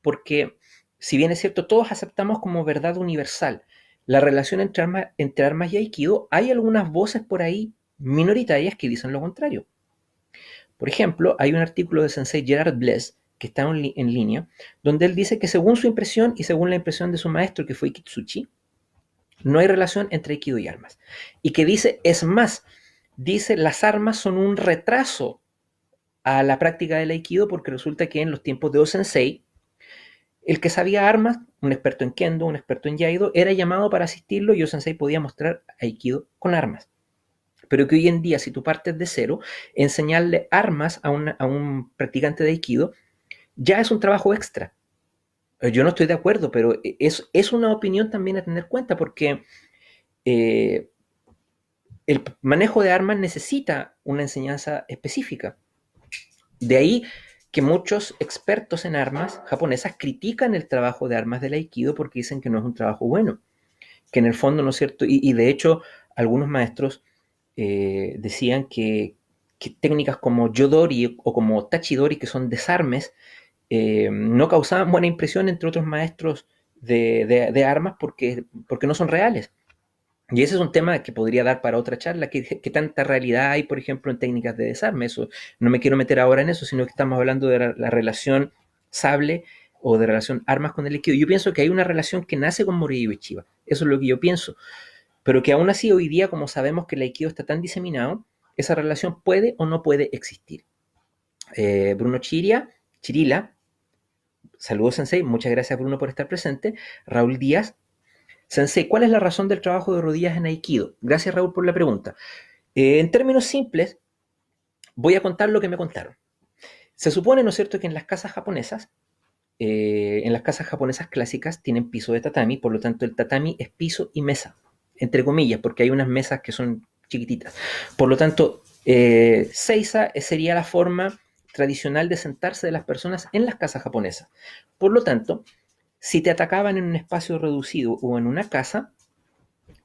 porque si bien es cierto, todos aceptamos como verdad universal la relación entre armas y aikido, hay algunas voces por ahí minoritarias que dicen lo contrario. Por ejemplo, hay un artículo de Sensei Gerard Bless que está en línea, donde él dice que según su impresión y según la impresión de su maestro, que fue Kitsuchi, no hay relación entre aikido y armas. Y que dice, es más, dice, las armas son un retraso a la práctica del aikido porque resulta que en los tiempos de O-sensei, el que sabía armas, un experto en kendo, un experto en yaido, era llamado para asistirlo y O-sensei podía mostrar aikido con armas. Pero que hoy en día, si tú partes de cero, enseñarle armas a un practicante de aikido ya es un trabajo extra. Yo no estoy de acuerdo, pero es una opinión también a tener en cuenta porque eh, el manejo de armas necesita una enseñanza específica. De ahí que muchos expertos en armas japonesas critican el trabajo de armas del aikido porque dicen que no es un trabajo bueno, que en el fondo no es cierto, y de hecho algunos maestros decían que técnicas como yodori o como tachidori, que son desarmes, no causaban buena impresión entre otros maestros de armas porque no son reales. Y ese es un tema que podría dar para otra charla, que tanta realidad hay, por ejemplo, en técnicas de desarme. Eso, no me quiero meter ahora en eso, sino que estamos hablando de la relación sable o de relación armas con el líquido. Yo pienso que hay una relación que nace con Morihei Ueshiba. Eso es lo que yo pienso. Pero que aún así hoy día, como sabemos que el aikido está tan diseminado, esa relación puede o no puede existir. Bruno Chirila, saludos Sensei, muchas gracias Bruno por estar presente. Raúl Díaz, Sensei, ¿cuál es la razón del trabajo de rodillas en Aikido? Gracias, Raúl, por la pregunta. En términos simples, voy a contar lo que me contaron. Se supone, ¿no es cierto?, que en las casas japonesas clásicas tienen piso de tatami, por lo tanto el tatami es piso y mesa, entre comillas, porque hay unas mesas que son chiquititas. Por lo tanto, seiza sería la forma tradicional de sentarse de las personas en las casas japonesas. Por lo tanto, si te atacaban en un espacio reducido o en una casa,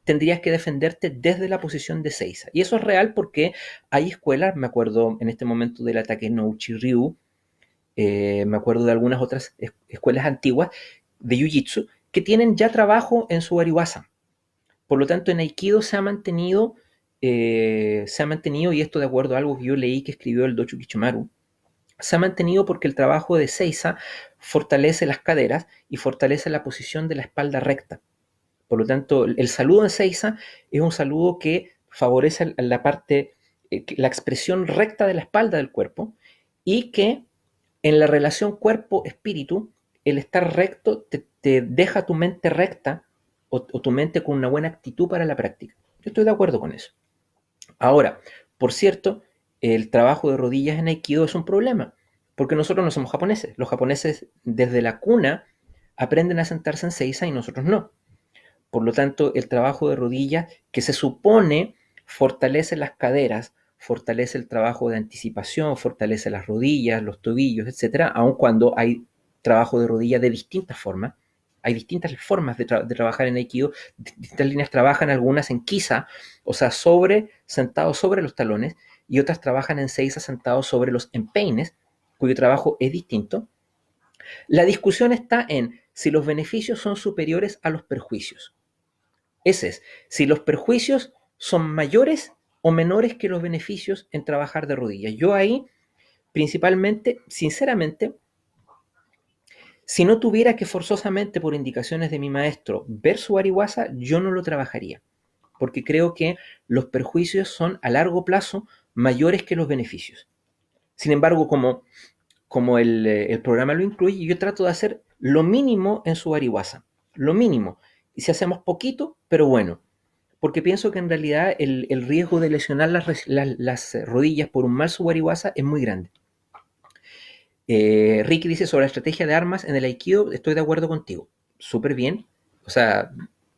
tendrías que defenderte desde la posición de Seiza. Y eso es real porque hay escuelas, me acuerdo en este momento del ataque Nouchi Ryu, me acuerdo de algunas otras escuelas antiguas de Jiu-Jitsu que tienen ya trabajo en su Ariwasa. Por lo tanto, en Aikido se ha mantenido, y esto de acuerdo a algo que yo leí que escribió el Dochu Kichomaru, se ha mantenido porque el trabajo de Seiza fortalece las caderas y fortalece la posición de la espalda recta. Por lo tanto, el saludo en Seiza es un saludo que favorece la parte, la expresión recta de la espalda del cuerpo y que en la relación cuerpo-espíritu, el estar recto te deja tu mente recta o tu mente con una buena actitud para la práctica. Yo estoy de acuerdo con eso. Ahora, por cierto, el trabajo de rodillas en Aikido es un problema, porque nosotros no somos japoneses. Los japoneses desde la cuna aprenden a sentarse en Seiza y nosotros no. Por lo tanto, el trabajo de rodillas, que se supone fortalece las caderas, fortalece el trabajo de anticipación, fortalece las rodillas, los tobillos, etcétera, aun cuando hay trabajo de rodilla de distintas formas. Hay distintas formas de trabajar en Aikido. Distintas líneas trabajan, algunas en Kisa, o sea, sentados sobre los talones, y otras trabajan en Seiza sentados sobre los empeines, cuyo trabajo es distinto. La discusión está en si los beneficios son superiores a los perjuicios. Ese es, si los perjuicios son mayores o menores que los beneficios en trabajar de rodillas. Yo ahí, principalmente, sinceramente, si no tuviera que forzosamente por indicaciones de mi maestro ver su Ariwasa, yo no lo trabajaría, porque creo que los perjuicios son a largo plazo mayores que los beneficios. Sin embargo, como el programa lo incluye, yo trato de hacer lo mínimo en su Ariwasa, lo mínimo. Y si hacemos poquito, pero bueno, porque pienso que en realidad el riesgo de lesionar las rodillas por un mal Subariwasa es muy grande. Ricky dice sobre la estrategia de armas en el Aikido, estoy de acuerdo contigo. Súper bien. O sea,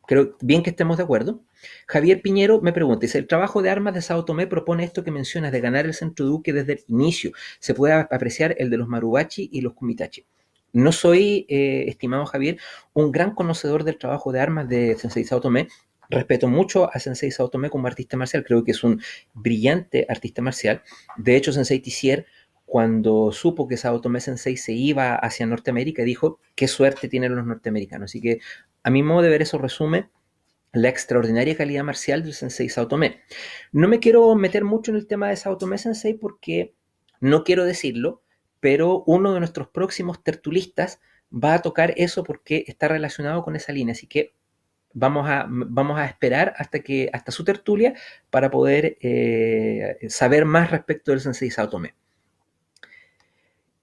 creo bien que estemos de acuerdo. Javier Piñero me pregunta, dice, el trabajo de armas de Sao Tomé propone esto que mencionas de ganar el centro duque desde el inicio. Se puede apreciar el de los Marubachi y los Kumitachi. No soy, estimado Javier, un gran conocedor del trabajo de armas de Sensei Sao Tomé. Respeto mucho a Sensei Sao Tomé como artista marcial. Creo que es un brillante artista marcial. De hecho, Sensei Tissier, cuando supo que Sao Tomé Sensei se iba hacia Norteamérica, dijo, qué suerte tienen los norteamericanos. Así que, a mi modo de ver, eso resume la extraordinaria calidad marcial del Sensei Sao Tomé. No me quiero meter mucho en el tema de Sao Tomé Sensei porque no quiero decirlo, pero uno de nuestros próximos tertulistas va a tocar eso porque está relacionado con esa línea. Así que vamos a esperar hasta su tertulia para poder saber más respecto del Sensei Sao Tomé.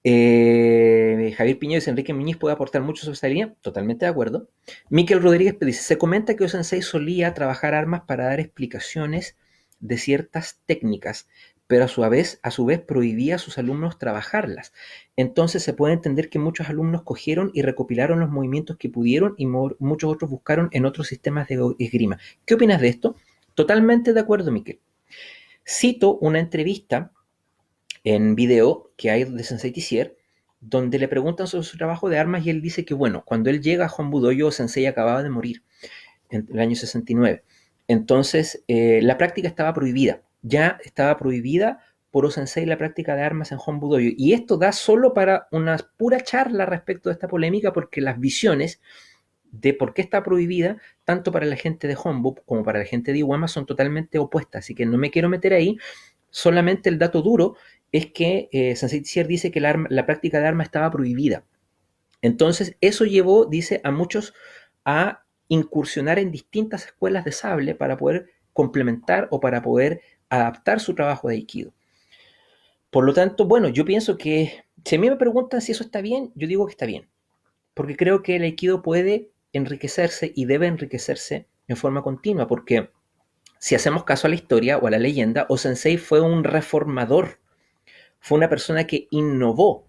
Javier Piñero dice, Enrique Muñiz puede aportar mucho sobre esta línea, totalmente de acuerdo. Miquel Rodríguez dice, se comenta que Osensei solía trabajar armas para dar explicaciones de ciertas técnicas, pero a su vez prohibía a sus alumnos trabajarlas. Entonces se puede entender que muchos alumnos cogieron y recopilaron los movimientos que pudieron y muchos otros buscaron en otros sistemas de esgrima. ¿Qué opinas de esto? Totalmente de acuerdo, Miquel. Cito una entrevista en video que hay de Sensei Tissier, donde le preguntan sobre su trabajo de armas y él dice que, bueno, cuando él llega a Honbudoyo, Sensei acababa de morir en el año 69. Entonces, la práctica estaba prohibida. Ya estaba prohibida por Sensei la práctica de armas en Honbudoyo. Y esto da solo para una pura charla respecto de esta polémica, porque las visiones de por qué está prohibida, tanto para la gente de Honbu como para la gente de Iwama, son totalmente opuestas. Así que no me quiero meter ahí. Solamente el dato duro es que Sensei Tissier dice que la práctica de armas estaba prohibida. Entonces, eso llevó, dice, a muchos a incursionar en distintas escuelas de sable para poder complementar o para poder adaptar su trabajo de Aikido. Por lo tanto, bueno, yo pienso que si a mí me preguntan si eso está bien, yo digo que está bien, porque creo que el Aikido puede enriquecerse y debe enriquecerse en forma continua, porque si hacemos caso a la historia o a la leyenda, O-sensei fue un reformador, fue una persona que innovó.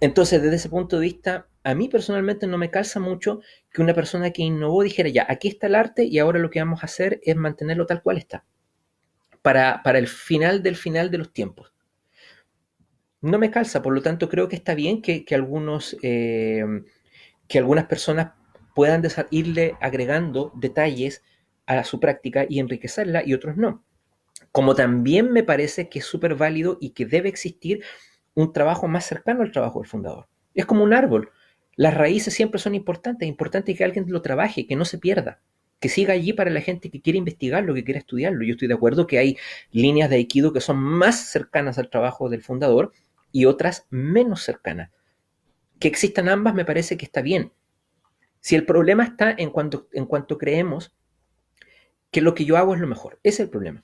Entonces, desde ese punto de vista, a mí personalmente no me calza mucho que una persona que innovó dijera, ya, aquí está el arte y ahora lo que vamos a hacer es mantenerlo tal cual está, para el final de los tiempos. No me calza, por lo tanto creo que está bien que algunas personas puedan irle agregando detalles a su práctica y enriquecerla y otros no. Como también me parece que es súper válido y que debe existir un trabajo más cercano al trabajo del fundador. Es como un árbol. Las raíces siempre son importantes. Es importante que alguien lo trabaje, que no se pierda, que siga allí para la gente que quiere investigarlo, que quiere estudiarlo. Yo estoy de acuerdo que hay líneas de Aikido que son más cercanas al trabajo del fundador y otras menos cercanas. Que existan ambas me parece que está bien. Si el problema está en cuanto creemos que lo que yo hago es lo mejor, ese es el problema.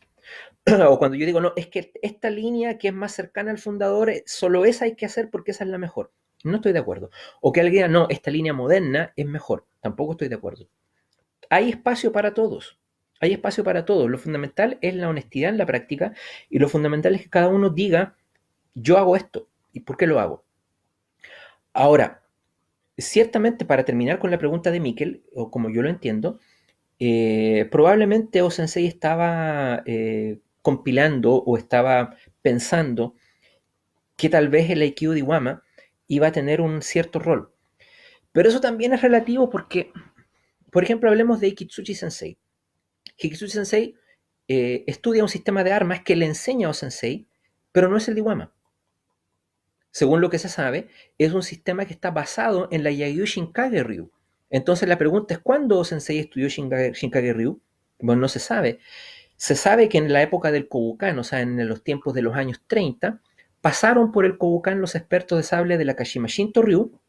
O cuando yo digo, no, es que esta línea que es más cercana al fundador, solo esa hay que hacer porque esa es la mejor. No estoy de acuerdo. O que alguien diga, no, esta línea moderna es mejor. Tampoco estoy de acuerdo. Hay espacio para todos. Hay espacio para todos. Lo fundamental es la honestidad en la práctica y lo fundamental es que cada uno diga, yo hago esto. ¿Y por qué lo hago? Ahora, ciertamente para terminar con la pregunta de Miquel, o como yo lo entiendo, probablemente O-sensei estaba compilando o estaba pensando que tal vez el Aikido de Iwama iba a tener un cierto rol. Pero eso también es relativo porque, por ejemplo, hablemos de Ikitsuchi Sensei. Ikitsuchi Sensei estudia un sistema de armas que le enseña a O-sensei, pero no es el de Iwama. Según lo que se sabe, es un sistema que está basado en la Yagyu Shinkage Ryu. Entonces la pregunta es, ¿cuándo O-sensei estudió Shinkage Ryu? Bueno, no se sabe. Se sabe que en la época del Kobukan, o sea, en los tiempos de los años 30, pasaron por el Kobukan los expertos de sable de la Kashima Shinto Ryu,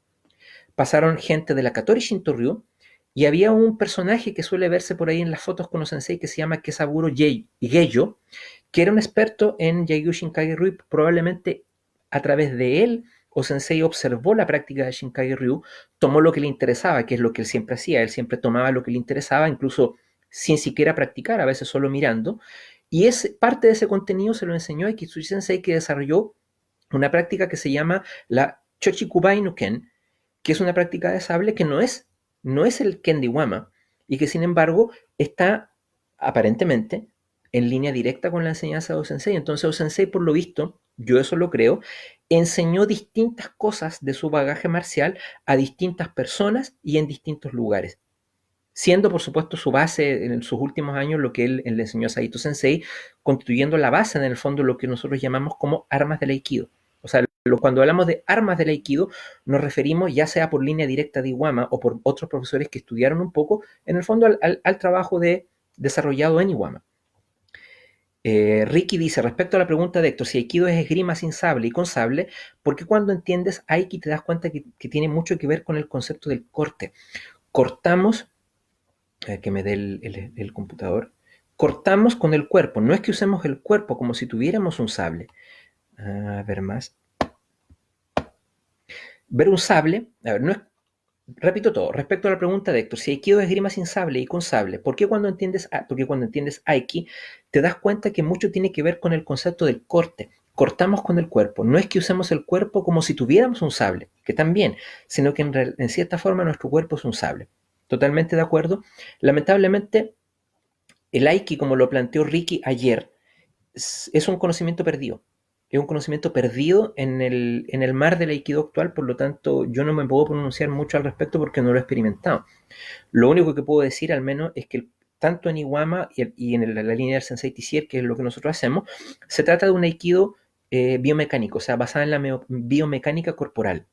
pasaron gente de la Katori Shinto Ryu, y había un personaje que suele verse por ahí en las fotos con los sensei que se llama Kesaburo Geyo, que era un experto en Yagyu Shinkage Ryu. Probablemente a través de él o sensei observó la práctica de Shinkage Ryu, tomó lo que le interesaba, que es lo que él siempre hacía. Él siempre tomaba lo que le interesaba, incluso sin siquiera practicar, a veces solo mirando. Y parte de ese contenido se lo enseñó a Ikitsuchi Sensei, que desarrolló una práctica que se llama la Chochikubai no Ken, que es una práctica de sable que no es el Ken de Iwama, y que sin embargo está aparentemente en línea directa con la enseñanza de O-sensei. Entonces O-sensei, por lo visto, yo eso lo creo, enseñó distintas cosas de su bagaje marcial a distintas personas y en distintos lugares, siendo por supuesto su base en sus últimos años lo que él le enseñó a Saito Sensei, constituyendo la base en el fondo lo que nosotros llamamos como armas del Aikido. O sea, cuando hablamos de armas del Aikido, nos referimos ya sea por línea directa de Iwama o por otros profesores que estudiaron un poco, en el fondo al trabajo desarrollado en Iwama. Ricky dice, respecto a la pregunta de Héctor, si Aikido es esgrima sin sable y con sable, ¿por qué cuando entiendes Aiki te das cuenta que tiene mucho que ver con el concepto del corte? Cortamos, que me dé el computador, cortamos con el cuerpo, no es que usemos el cuerpo como si tuviéramos un sable. A ver más. Ver un sable, a ver, no es, repito todo, respecto a la pregunta de Héctor, si Aikido es esgrima sin sable y con sable, porque cuando entiendes Aiki, te das cuenta que mucho tiene que ver con el concepto del corte? Cortamos con el cuerpo, no es que usemos el cuerpo como si tuviéramos un sable, que también, sino que en cierta forma nuestro cuerpo es un sable. Totalmente de acuerdo. Lamentablemente, el Aiki, como lo planteó Ricky ayer, es un conocimiento perdido. Es un conocimiento perdido en el mar del Aikido actual, por lo tanto yo no me puedo pronunciar mucho al respecto porque no lo he experimentado. Lo único que puedo decir al menos es que tanto en Iwama y en la línea del Sensei Tissier, que es lo que nosotros hacemos, se trata de un Aikido biomecánico, o sea, basado en la biomecánica corporal.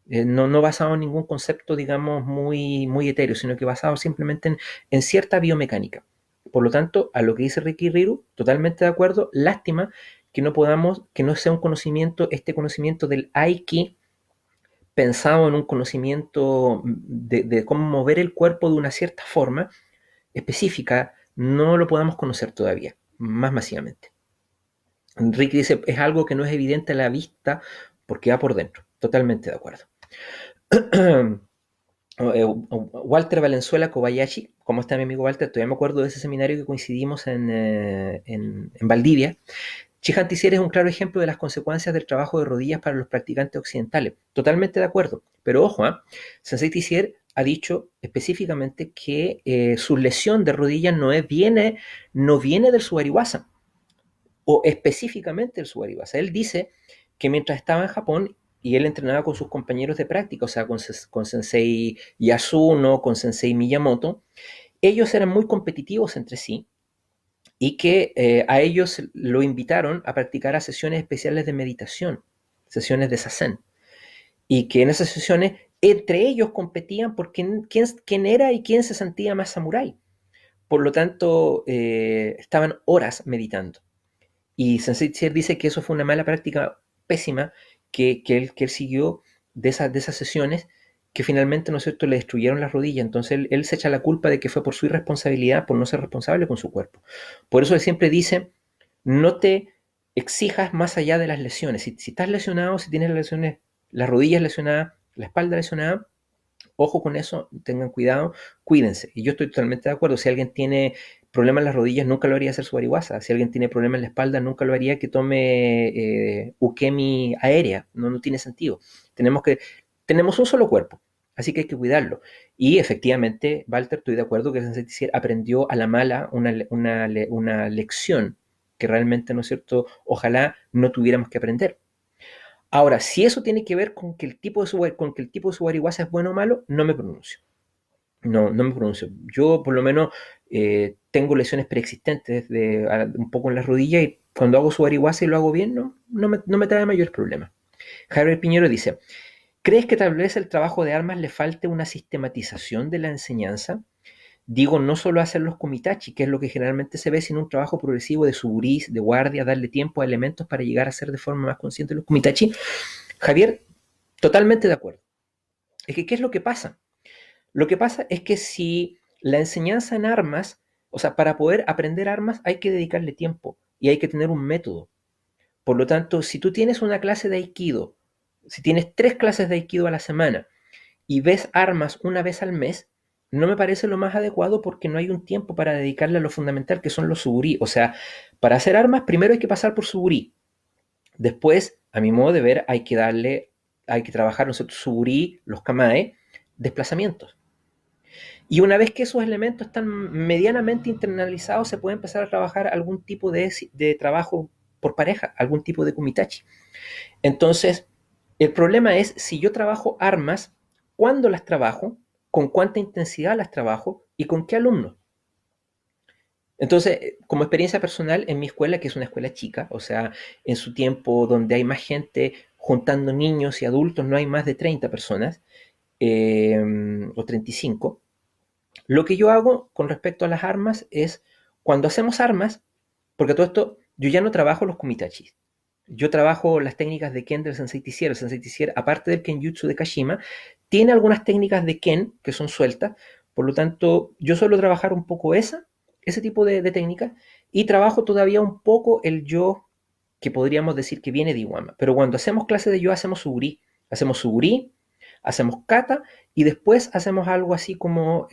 No basado en ningún concepto, digamos, muy, muy etéreo, sino que basado simplemente en cierta biomecánica. Por lo tanto, a lo que dice Ricky Riru, totalmente de acuerdo. Lástima que no sea un conocimiento, este conocimiento del Aiki, pensado en un conocimiento de cómo mover el cuerpo de una cierta forma específica, no lo podamos conocer todavía, más masivamente. Ricky dice, es algo que no es evidente a la vista porque va por dentro. Totalmente de acuerdo. Walter Valenzuela Kobayashi, ¿cómo está mi amigo Walter? Todavía me acuerdo de ese seminario que coincidimos en Valdivia. Chihan Tissier es un claro ejemplo de las consecuencias del trabajo de rodillas para los practicantes occidentales. Totalmente de acuerdo. Pero ojo, Sensei Tissier ha dicho específicamente que su lesión de rodillas no viene del Sugariwasa, o específicamente del Sugariwasa. Él dice que mientras estaba en Japón y él entrenaba con sus compañeros de práctica, o sea, con Sensei Yasuno, con Sensei Miyamoto, ellos eran muy competitivos entre sí y que a ellos lo invitaron a practicar a sesiones especiales de meditación, sesiones de Zazen, y que en esas sesiones entre ellos competían por quién era y quién se sentía más samurái. Por lo tanto, estaban horas meditando. Y Sensei Tsier dice que eso fue una mala práctica pésima que él siguió de esas sesiones que finalmente, ¿no es cierto?, le destruyeron las rodillas. Entonces él se echa la culpa de que fue por su irresponsabilidad, por no ser responsable con su cuerpo. Por eso él siempre dice, no te exijas más allá de las lesiones. Si estás lesionado, si tienes lesiones, las rodillas lesionadas, la espalda lesionada, ojo con eso, tengan cuidado, cuídense. Y yo estoy totalmente de acuerdo. Si alguien tiene problemas en las rodillas, nunca lo haría hacer su arihuasa. Si alguien tiene problemas en la espalda, nunca lo haría que tome ukemi aérea. No tiene sentido. Tenemos un solo cuerpo. Así que hay que cuidarlo. Y efectivamente, Walter, estoy de acuerdo que Sensei Tissier aprendió a la mala una lección que realmente, ¿no es cierto?, ojalá no tuviéramos que aprender. Ahora, si eso tiene que ver con que el tipo de Subariwasa es bueno o malo, no me pronuncio. No me pronuncio. Yo, por lo menos, tengo lesiones preexistentes un poco en las rodillas y cuando hago Subariwasa y lo hago bien, no me trae mayores problemas. Javier Piñero dice, ¿crees que tal vez el trabajo de armas le falte una sistematización de la enseñanza? Digo, no solo hacer los komitachi, que es lo que generalmente se ve, sino un trabajo progresivo de suburis, de guardia, darle tiempo a elementos para llegar a hacer de forma más consciente los komitachi. Javier, totalmente de acuerdo. Es que, ¿qué es lo que pasa? Lo que pasa es que si la enseñanza en armas, o sea, para poder aprender armas hay que dedicarle tiempo y hay que tener un método. Por lo tanto, si tú tienes una clase de Aikido, si tienes 3 clases de Aikido a la semana y ves armas una vez al mes, no me parece lo más adecuado porque no hay un tiempo para dedicarle a lo fundamental que son los suburi. O sea, para hacer armas primero hay que pasar por suburi. Después, a mi modo de ver, hay que trabajar nosotros suburi, los kamae, desplazamientos. Y una vez que esos elementos están medianamente internalizados, se puede empezar a trabajar algún tipo de trabajo por pareja, algún tipo de kumitachi. Entonces, el problema es si yo trabajo armas, ¿cuándo las trabajo? ¿Con cuánta intensidad las trabajo? ¿Y con qué alumnos? Entonces, como experiencia personal, en mi escuela, que es una escuela chica, o sea, en su tiempo donde hay más gente juntando niños y adultos, no hay más de 30 personas o 35. Lo que yo hago con respecto a las armas es, cuando hacemos armas, porque todo esto, yo ya no trabajo los kumitachis. Yo trabajo las técnicas de Ken del Sensei Tissier. El Sensei Tissier, aparte del Kenjutsu de Kashima, tiene algunas técnicas de Ken que son sueltas. Por lo tanto, yo suelo trabajar un poco ese tipo de técnicas y trabajo todavía un poco el yo que podríamos decir que viene de Iwama. Pero cuando hacemos clase de yo, hacemos suguri, hacemos kata y después hacemos algo así como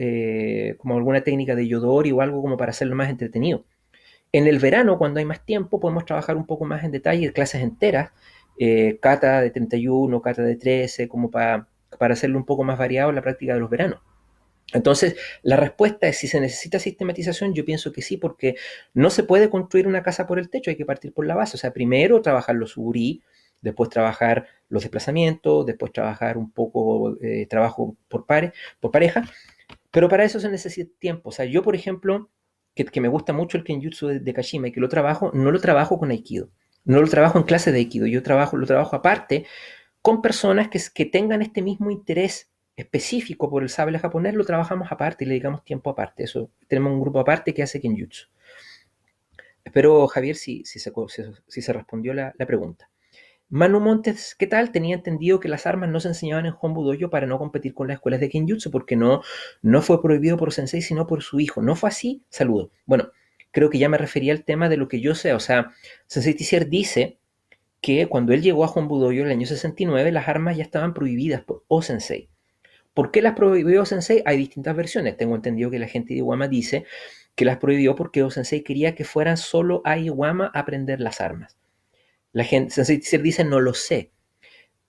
alguna técnica de yodori o algo como para hacerlo más entretenido. En el verano, cuando hay más tiempo, podemos trabajar un poco más en detalle, clases enteras, kata de 31, kata de 13, como para hacerlo un poco más variado en la práctica de los veranos. Entonces, la respuesta es si se necesita sistematización, yo pienso que sí, porque no se puede construir una casa por el techo, hay que partir por la base. O sea, primero trabajar los suguri, después trabajar los desplazamientos, después trabajar un poco trabajo por pareja, pero para eso se necesita tiempo. O sea, yo, por ejemplo, que me gusta mucho el Kenjutsu de Kashima y que lo trabajo, no lo trabajo con Aikido, no lo trabajo en clase de Aikido, lo trabajo aparte con personas que tengan este mismo interés específico por el sable japonés, lo trabajamos aparte y le dedicamos tiempo aparte. Eso, tenemos un grupo aparte que hace Kenjutsu. Espero, Javier, si se respondió la pregunta. Manu Montes, ¿qué tal? Tenía entendido que las armas no se enseñaban en Hombu Dojo para no competir con las escuelas de Kenjutsu, porque no fue prohibido por Sensei, sino por su hijo. ¿No fue así? Saludo. Bueno, creo que ya me refería al tema de lo que yo sé. O sea, Sensei Tissier dice que cuando él llegó a Hombu Dojo en el año 69, las armas ya estaban prohibidas por O-Sensei. ¿Por qué las prohibió Sensei? Hay distintas versiones. Tengo entendido que la gente de Iwama dice que las prohibió porque O-Sensei quería que fueran solo a Iwama a aprender las armas. La gente, Sensei Tissier dice, no lo sé.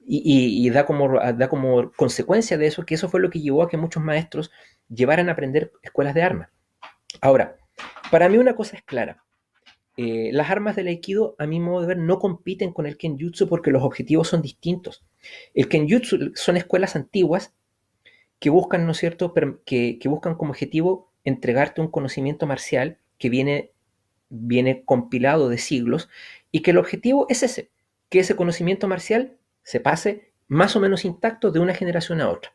Y da como consecuencia de eso que eso fue lo que llevó a que muchos maestros llevaran a aprender escuelas de armas. Ahora, para mí una cosa es clara. Las armas del Aikido, a mi modo de ver, no compiten con el Kenjutsu porque los objetivos son distintos. El Kenjutsu son escuelas antiguas que buscan, ¿no es cierto?, que buscan como objetivo entregarte un conocimiento marcial que viene compilado de siglos y que el objetivo es ese, que ese conocimiento marcial se pase más o menos intacto de una generación a otra.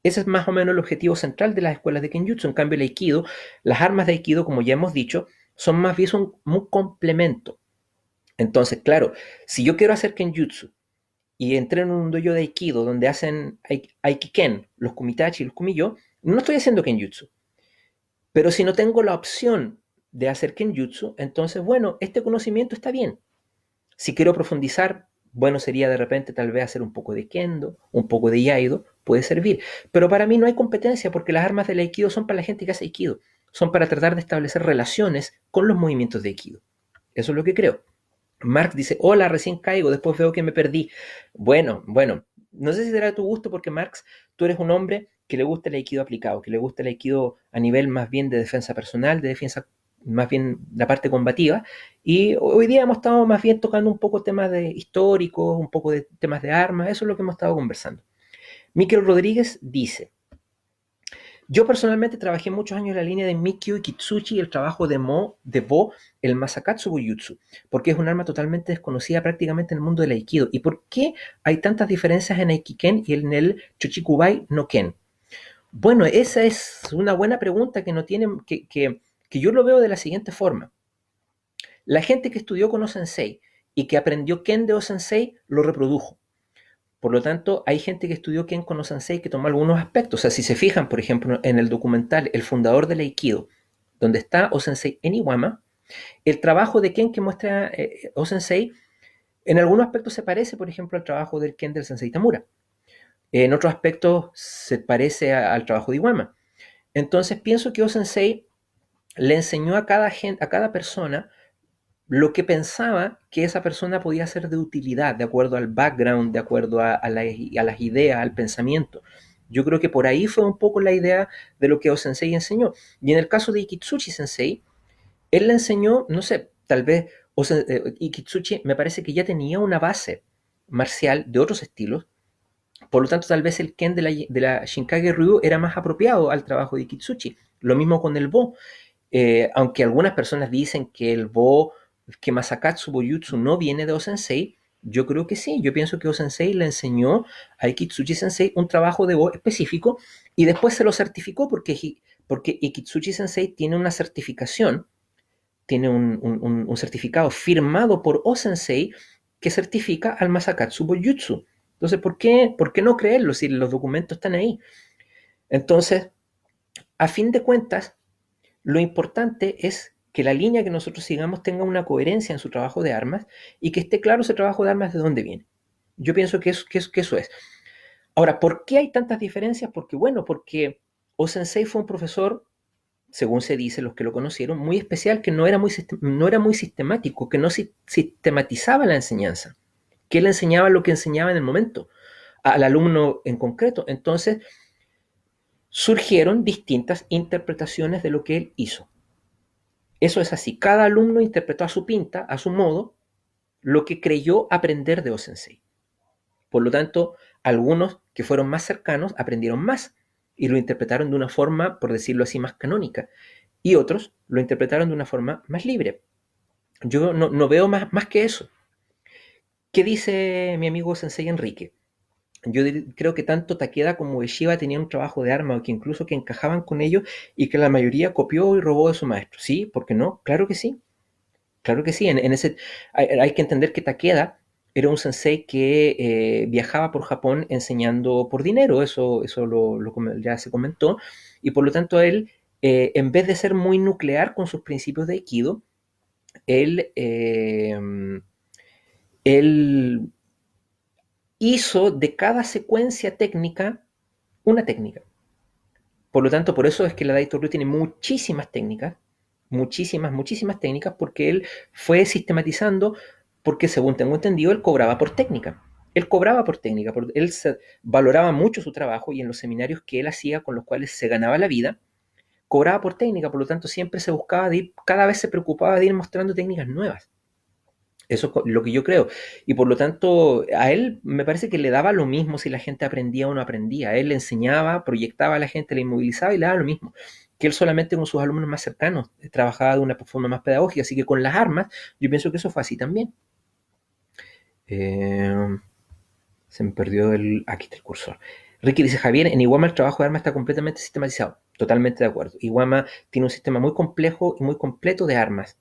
Ese es más o menos el objetivo central de las escuelas de Kenjutsu. En cambio, el Aikido, las armas de Aikido, como ya hemos dicho, son más bien un complemento. Entonces, claro, si yo quiero hacer Kenjutsu y entreno en un dojo de Aikido donde hacen Aikiken, los Kumitachi y los Kumiyo, no estoy haciendo Kenjutsu. Pero si no tengo la opción de hacer Kenjutsu, entonces, bueno, este conocimiento está bien. Si quiero profundizar, bueno, sería de repente tal vez hacer un poco de Kendo, un poco de Iaido, puede servir. Pero para mí no hay competencia porque las armas del Aikido son para la gente que hace Aikido. Son para tratar de establecer relaciones con los movimientos de Aikido. Eso es lo que creo. Mark dice, hola, recién caigo, después veo que me perdí. Bueno, No sé si será de tu gusto porque Marx, tú eres un hombre que le gusta el aikido aplicado, que le gusta el aikido a nivel más bien de defensa personal, de defensa más bien la parte combativa, y hoy día hemos estado más bien tocando un poco temas de históricos, un poco de temas de armas, eso es lo que hemos estado conversando. Miquel Rodríguez dice, yo personalmente trabajé muchos años en la línea de Mikio y Kitsuchi y el trabajo de Bo, el Masakatsu Bujutsu, porque es un arma totalmente desconocida prácticamente en el mundo del Aikido. ¿Y por qué hay tantas diferencias en Aikiken y en el Chochikubai no Ken? Bueno, esa es una buena pregunta que no tiene, que yo lo veo de la siguiente forma. La gente que estudió con O-sensei y que aprendió Ken de O-sensei lo reprodujo. Por lo tanto, hay gente que estudió Ken con O-sensei que tomó algunos aspectos. O sea, si se fijan, por ejemplo, en el documental El fundador del Aikido, donde está O-sensei en Iwama, el trabajo de Ken que muestra O-sensei en algunos aspectos se parece, por ejemplo, al trabajo del Ken del sensei Tamura. En otros aspectos se parece al trabajo de Iwama. Entonces pienso que O-sensei le enseñó a cada persona lo que pensaba que esa persona podía ser de utilidad, de acuerdo al background, de acuerdo a las ideas, al pensamiento. Yo creo que por ahí fue un poco la idea de lo que O-sensei enseñó. Y en el caso de Ikitsuchi Sensei, él le enseñó, no sé, tal vez Ikitsuchi me parece que ya tenía una base marcial de otros estilos, por lo tanto tal vez el Ken de la Shinkage Ryu era más apropiado al trabajo de Ikitsuchi. Lo mismo con el Bo, aunque algunas personas dicen que el Bo, que Masakatsu Bojutsu no viene de O-sensei, yo creo que sí. Yo pienso que O-sensei le enseñó a Ikitsuchi Sensei un trabajo de Bo específico y después se lo certificó porque Ikitsuchi Sensei tiene una certificación, tiene un certificado firmado por O-sensei que certifica al Masakatsu Bojutsu. Entonces, ¿por qué no creerlo si los documentos están ahí? Entonces, a fin de cuentas, lo importante es que la línea que nosotros sigamos tenga una coherencia en su trabajo de armas y que esté claro ese trabajo de armas de dónde viene. Yo pienso que eso es. Ahora, ¿por qué hay tantas diferencias? Porque, bueno, porque O-sensei fue un profesor, según se dice los que lo conocieron, muy especial, que no era muy sistemático, que no sistematizaba la enseñanza, que él enseñaba lo que enseñaba en el momento, al alumno en concreto. Entonces, surgieron distintas interpretaciones de lo que él hizo. Eso es así. Cada alumno interpretó a su pinta, a su modo, lo que creyó aprender de O-sensei. Por lo tanto, algunos que fueron más cercanos aprendieron más y lo interpretaron de una forma, por decirlo así, más canónica. Y otros lo interpretaron de una forma más libre. Yo no veo más que eso. ¿Qué dice mi amigo Sensei Enrique? Yo creo que tanto Takeda como Ueshiba tenían un trabajo de arma, o que incluso que encajaban con ellos y que la mayoría copió y robó de su maestro. ¿Sí? ¿Por qué no? Claro que sí. Claro que sí, en ese, hay que entender que Takeda era un sensei que viajaba por Japón enseñando por dinero, eso ya se comentó, y por lo tanto él, en vez de ser muy nuclear con sus principios de Aikido, él, él hizo de cada secuencia técnica una técnica. Por lo tanto, por eso es que la Daito Ryu tiene muchísimas técnicas, muchísimas técnicas, porque él fue sistematizando, porque según tengo entendido, él cobraba por técnica. Él cobraba por técnica, él valoraba mucho su trabajo y en los seminarios que él hacía con los cuales se ganaba la vida, cobraba por técnica, por lo tanto siempre se buscaba de ir, cada vez se preocupaba de ir mostrando técnicas nuevas. Eso es lo que yo creo. Y por lo tanto, a él me parece que le daba lo mismo si la gente aprendía o no aprendía. Él le enseñaba, proyectaba a la gente, le inmovilizaba y le daba lo mismo. Que él solamente con sus alumnos más cercanos trabajaba de una forma más pedagógica. Así que con las armas, yo pienso que eso fue así también. Eh, Se me perdió el. Aquí está el cursor. Ricky dice: Javier, en Iguama el trabajo de armas está completamente sistematizado. Totalmente de acuerdo. Iguama tiene un sistema muy complejo y muy completo de armas,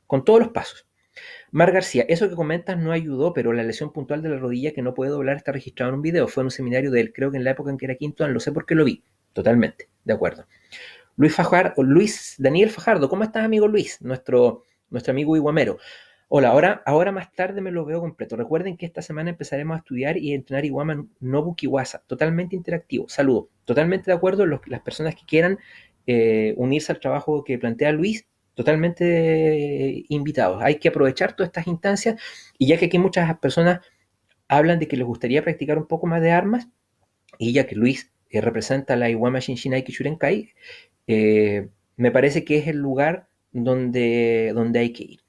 con todos los pasos. Mar García, eso que comentas no ayudó, pero la lesión puntual de la rodilla que no puede doblar está registrado en un video. Fue en un seminario de él, creo que en la época en que era quinto dan, lo sé porque lo vi. Totalmente, de acuerdo. Luis Daniel Fajardo, ¿cómo estás, amigo Luis? Nuestro amigo iguamero. Hola, ahora más tarde me lo veo completo. Recuerden que esta semana empezaremos a estudiar y entrenar Iguama Nobu Kiwasa, totalmente interactivo. Saludos. Totalmente de acuerdo, las personas que quieran unirse al trabajo que plantea Luis, totalmente invitados. Hay que aprovechar todas estas instancias y ya que aquí muchas personas hablan de que les gustaría practicar un poco más de armas, y ya que Luis representa la Iwama Shinshinai Kichurenkai, me parece que es el lugar donde hay que ir.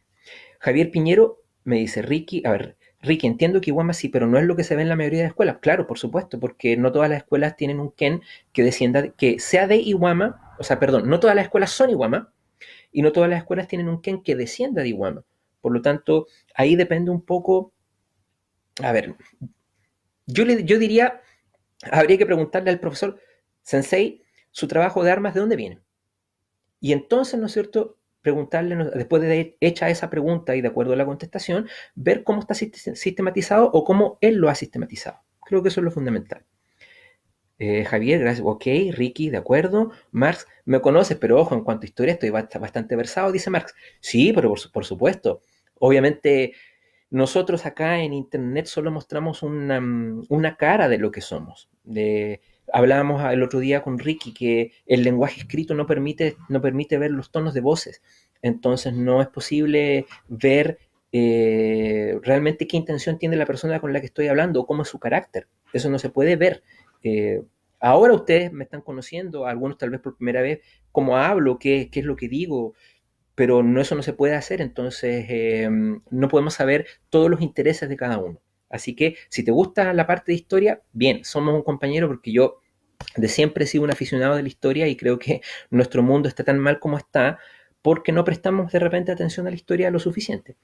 Javier Piñero me dice, Ricky, a ver, Ricky, entiendo que Iwama sí, pero no es lo que se ve en la mayoría de escuelas. Claro, por supuesto, porque no todas las escuelas tienen un Ken que descienda, que sea de Iwama, o sea, perdón, no todas las escuelas son Iwama, y no todas las escuelas tienen un Ken que descienda de Iwama. Por lo tanto, ahí depende un poco, a ver, yo diría, habría que preguntarle al profesor Sensei su trabajo de armas, ¿de dónde viene? Y entonces, ¿no es cierto? Preguntarle, después de hecha esa pregunta y de acuerdo a la contestación, ver cómo está sistematizado o cómo él lo ha sistematizado. Creo que eso es lo fundamental. Javier, gracias. Ok, Ricky, de acuerdo. Marx, me conoces, pero ojo, en cuanto a historia estoy bastante versado, dice Marx. Sí, pero por supuesto. Obviamente, nosotros acá en Internet solo mostramos una cara de lo que somos. Hablábamos el otro día con Ricky que el lenguaje escrito no permite ver los tonos de voces. Entonces no es posible ver realmente qué intención tiene la persona con la que estoy hablando o cómo es su carácter. Eso no se puede ver. Eh, Ahora ustedes me están conociendo, algunos tal vez por primera vez, cómo hablo, qué es lo que digo, pero eso no se puede hacer, entonces no podemos saber todos los intereses de cada uno. Así que si te gusta la parte de historia, bien, somos un compañero porque yo de siempre he sido un aficionado de la historia y creo que nuestro mundo está tan mal como está porque no prestamos de repente atención a la historia lo suficiente.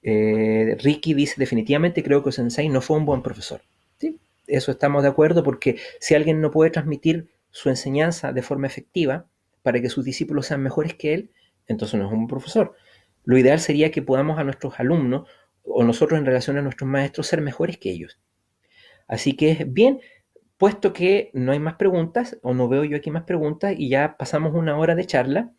Ricky dice definitivamente creo que Sensei no fue un buen profesor. Sí, eso estamos de acuerdo porque si alguien no puede transmitir su enseñanza de forma efectiva para que sus discípulos sean mejores que él, entonces no es un buen profesor. Lo ideal sería que podamos a nuestros alumnos o nosotros en relación a nuestros maestros ser mejores que ellos. Así que bien, puesto que no hay más preguntas o no veo yo aquí más preguntas y ya pasamos una hora de charla,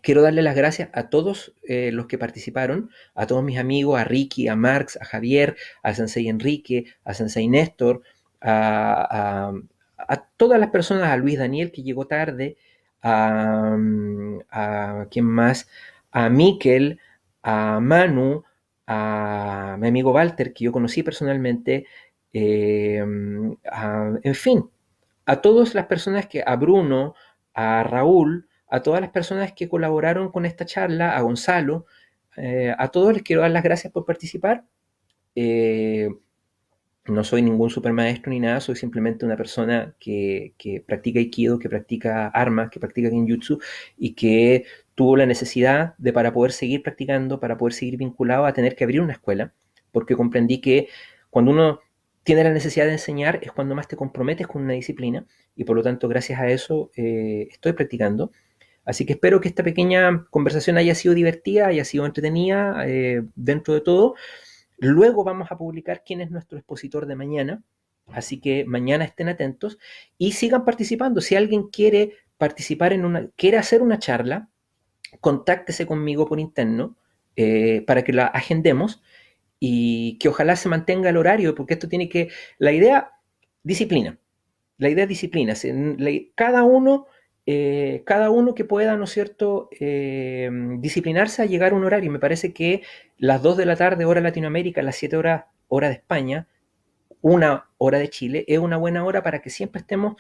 quiero darle las gracias a todos los que participaron, a todos mis amigos, a Ricky, a Marx, a Javier, a Sensei Enrique, a Sensei Néstor, a, a, a todas las personas, a Luis Daniel que llegó tarde, a quién más, a Miquel, a Manu, a mi amigo Walter que yo conocí personalmente, eh, en fin, a todas las personas a Bruno, a Raúl, a todas las personas que colaboraron con esta charla, a Gonzalo, a todos les quiero dar las gracias por participar. Eh, no soy ningún supermaestro ni nada, soy simplemente una persona que practica Aikido, que practica armas, que practica Genjutsu y que tuvo la necesidad de para poder seguir practicando, para poder seguir vinculado a tener que abrir una escuela, porque comprendí que cuando uno tiene la necesidad de enseñar es cuando más te comprometes con una disciplina y por lo tanto gracias a eso estoy practicando. Así que espero que esta pequeña conversación haya sido divertida, haya sido entretenida dentro de todo. Luego vamos a publicar quién es nuestro expositor de mañana, así que mañana estén atentos y sigan participando. Si alguien quiere participar quiere hacer una charla, contáctese conmigo por interno para que la agendemos y que ojalá se mantenga el horario, porque esto tiene que, la idea, disciplina. La idea es disciplina. Cada uno que pueda, ¿no es cierto?, disciplinarse a llegar a un horario. Me parece que las 2 de la tarde, hora Latinoamérica, las 7 horas, hora de España, 1 hora de Chile, es una buena hora para que siempre estemos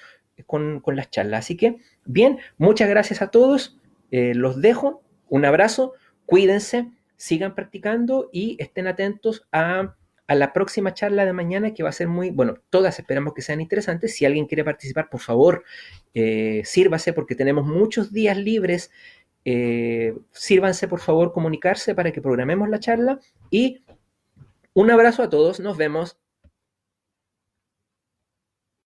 con las charlas. Así que, bien, muchas gracias a todos. Los dejo. Un abrazo. Cuídense, sigan practicando y estén atentos a la próxima charla de mañana que va a ser bueno, todas esperamos que sean interesantes. Si alguien quiere participar, por favor, sírvase porque tenemos muchos días libres. Sírvanse, por favor, comunicarse para que programemos la charla y un abrazo a todos. Nos vemos.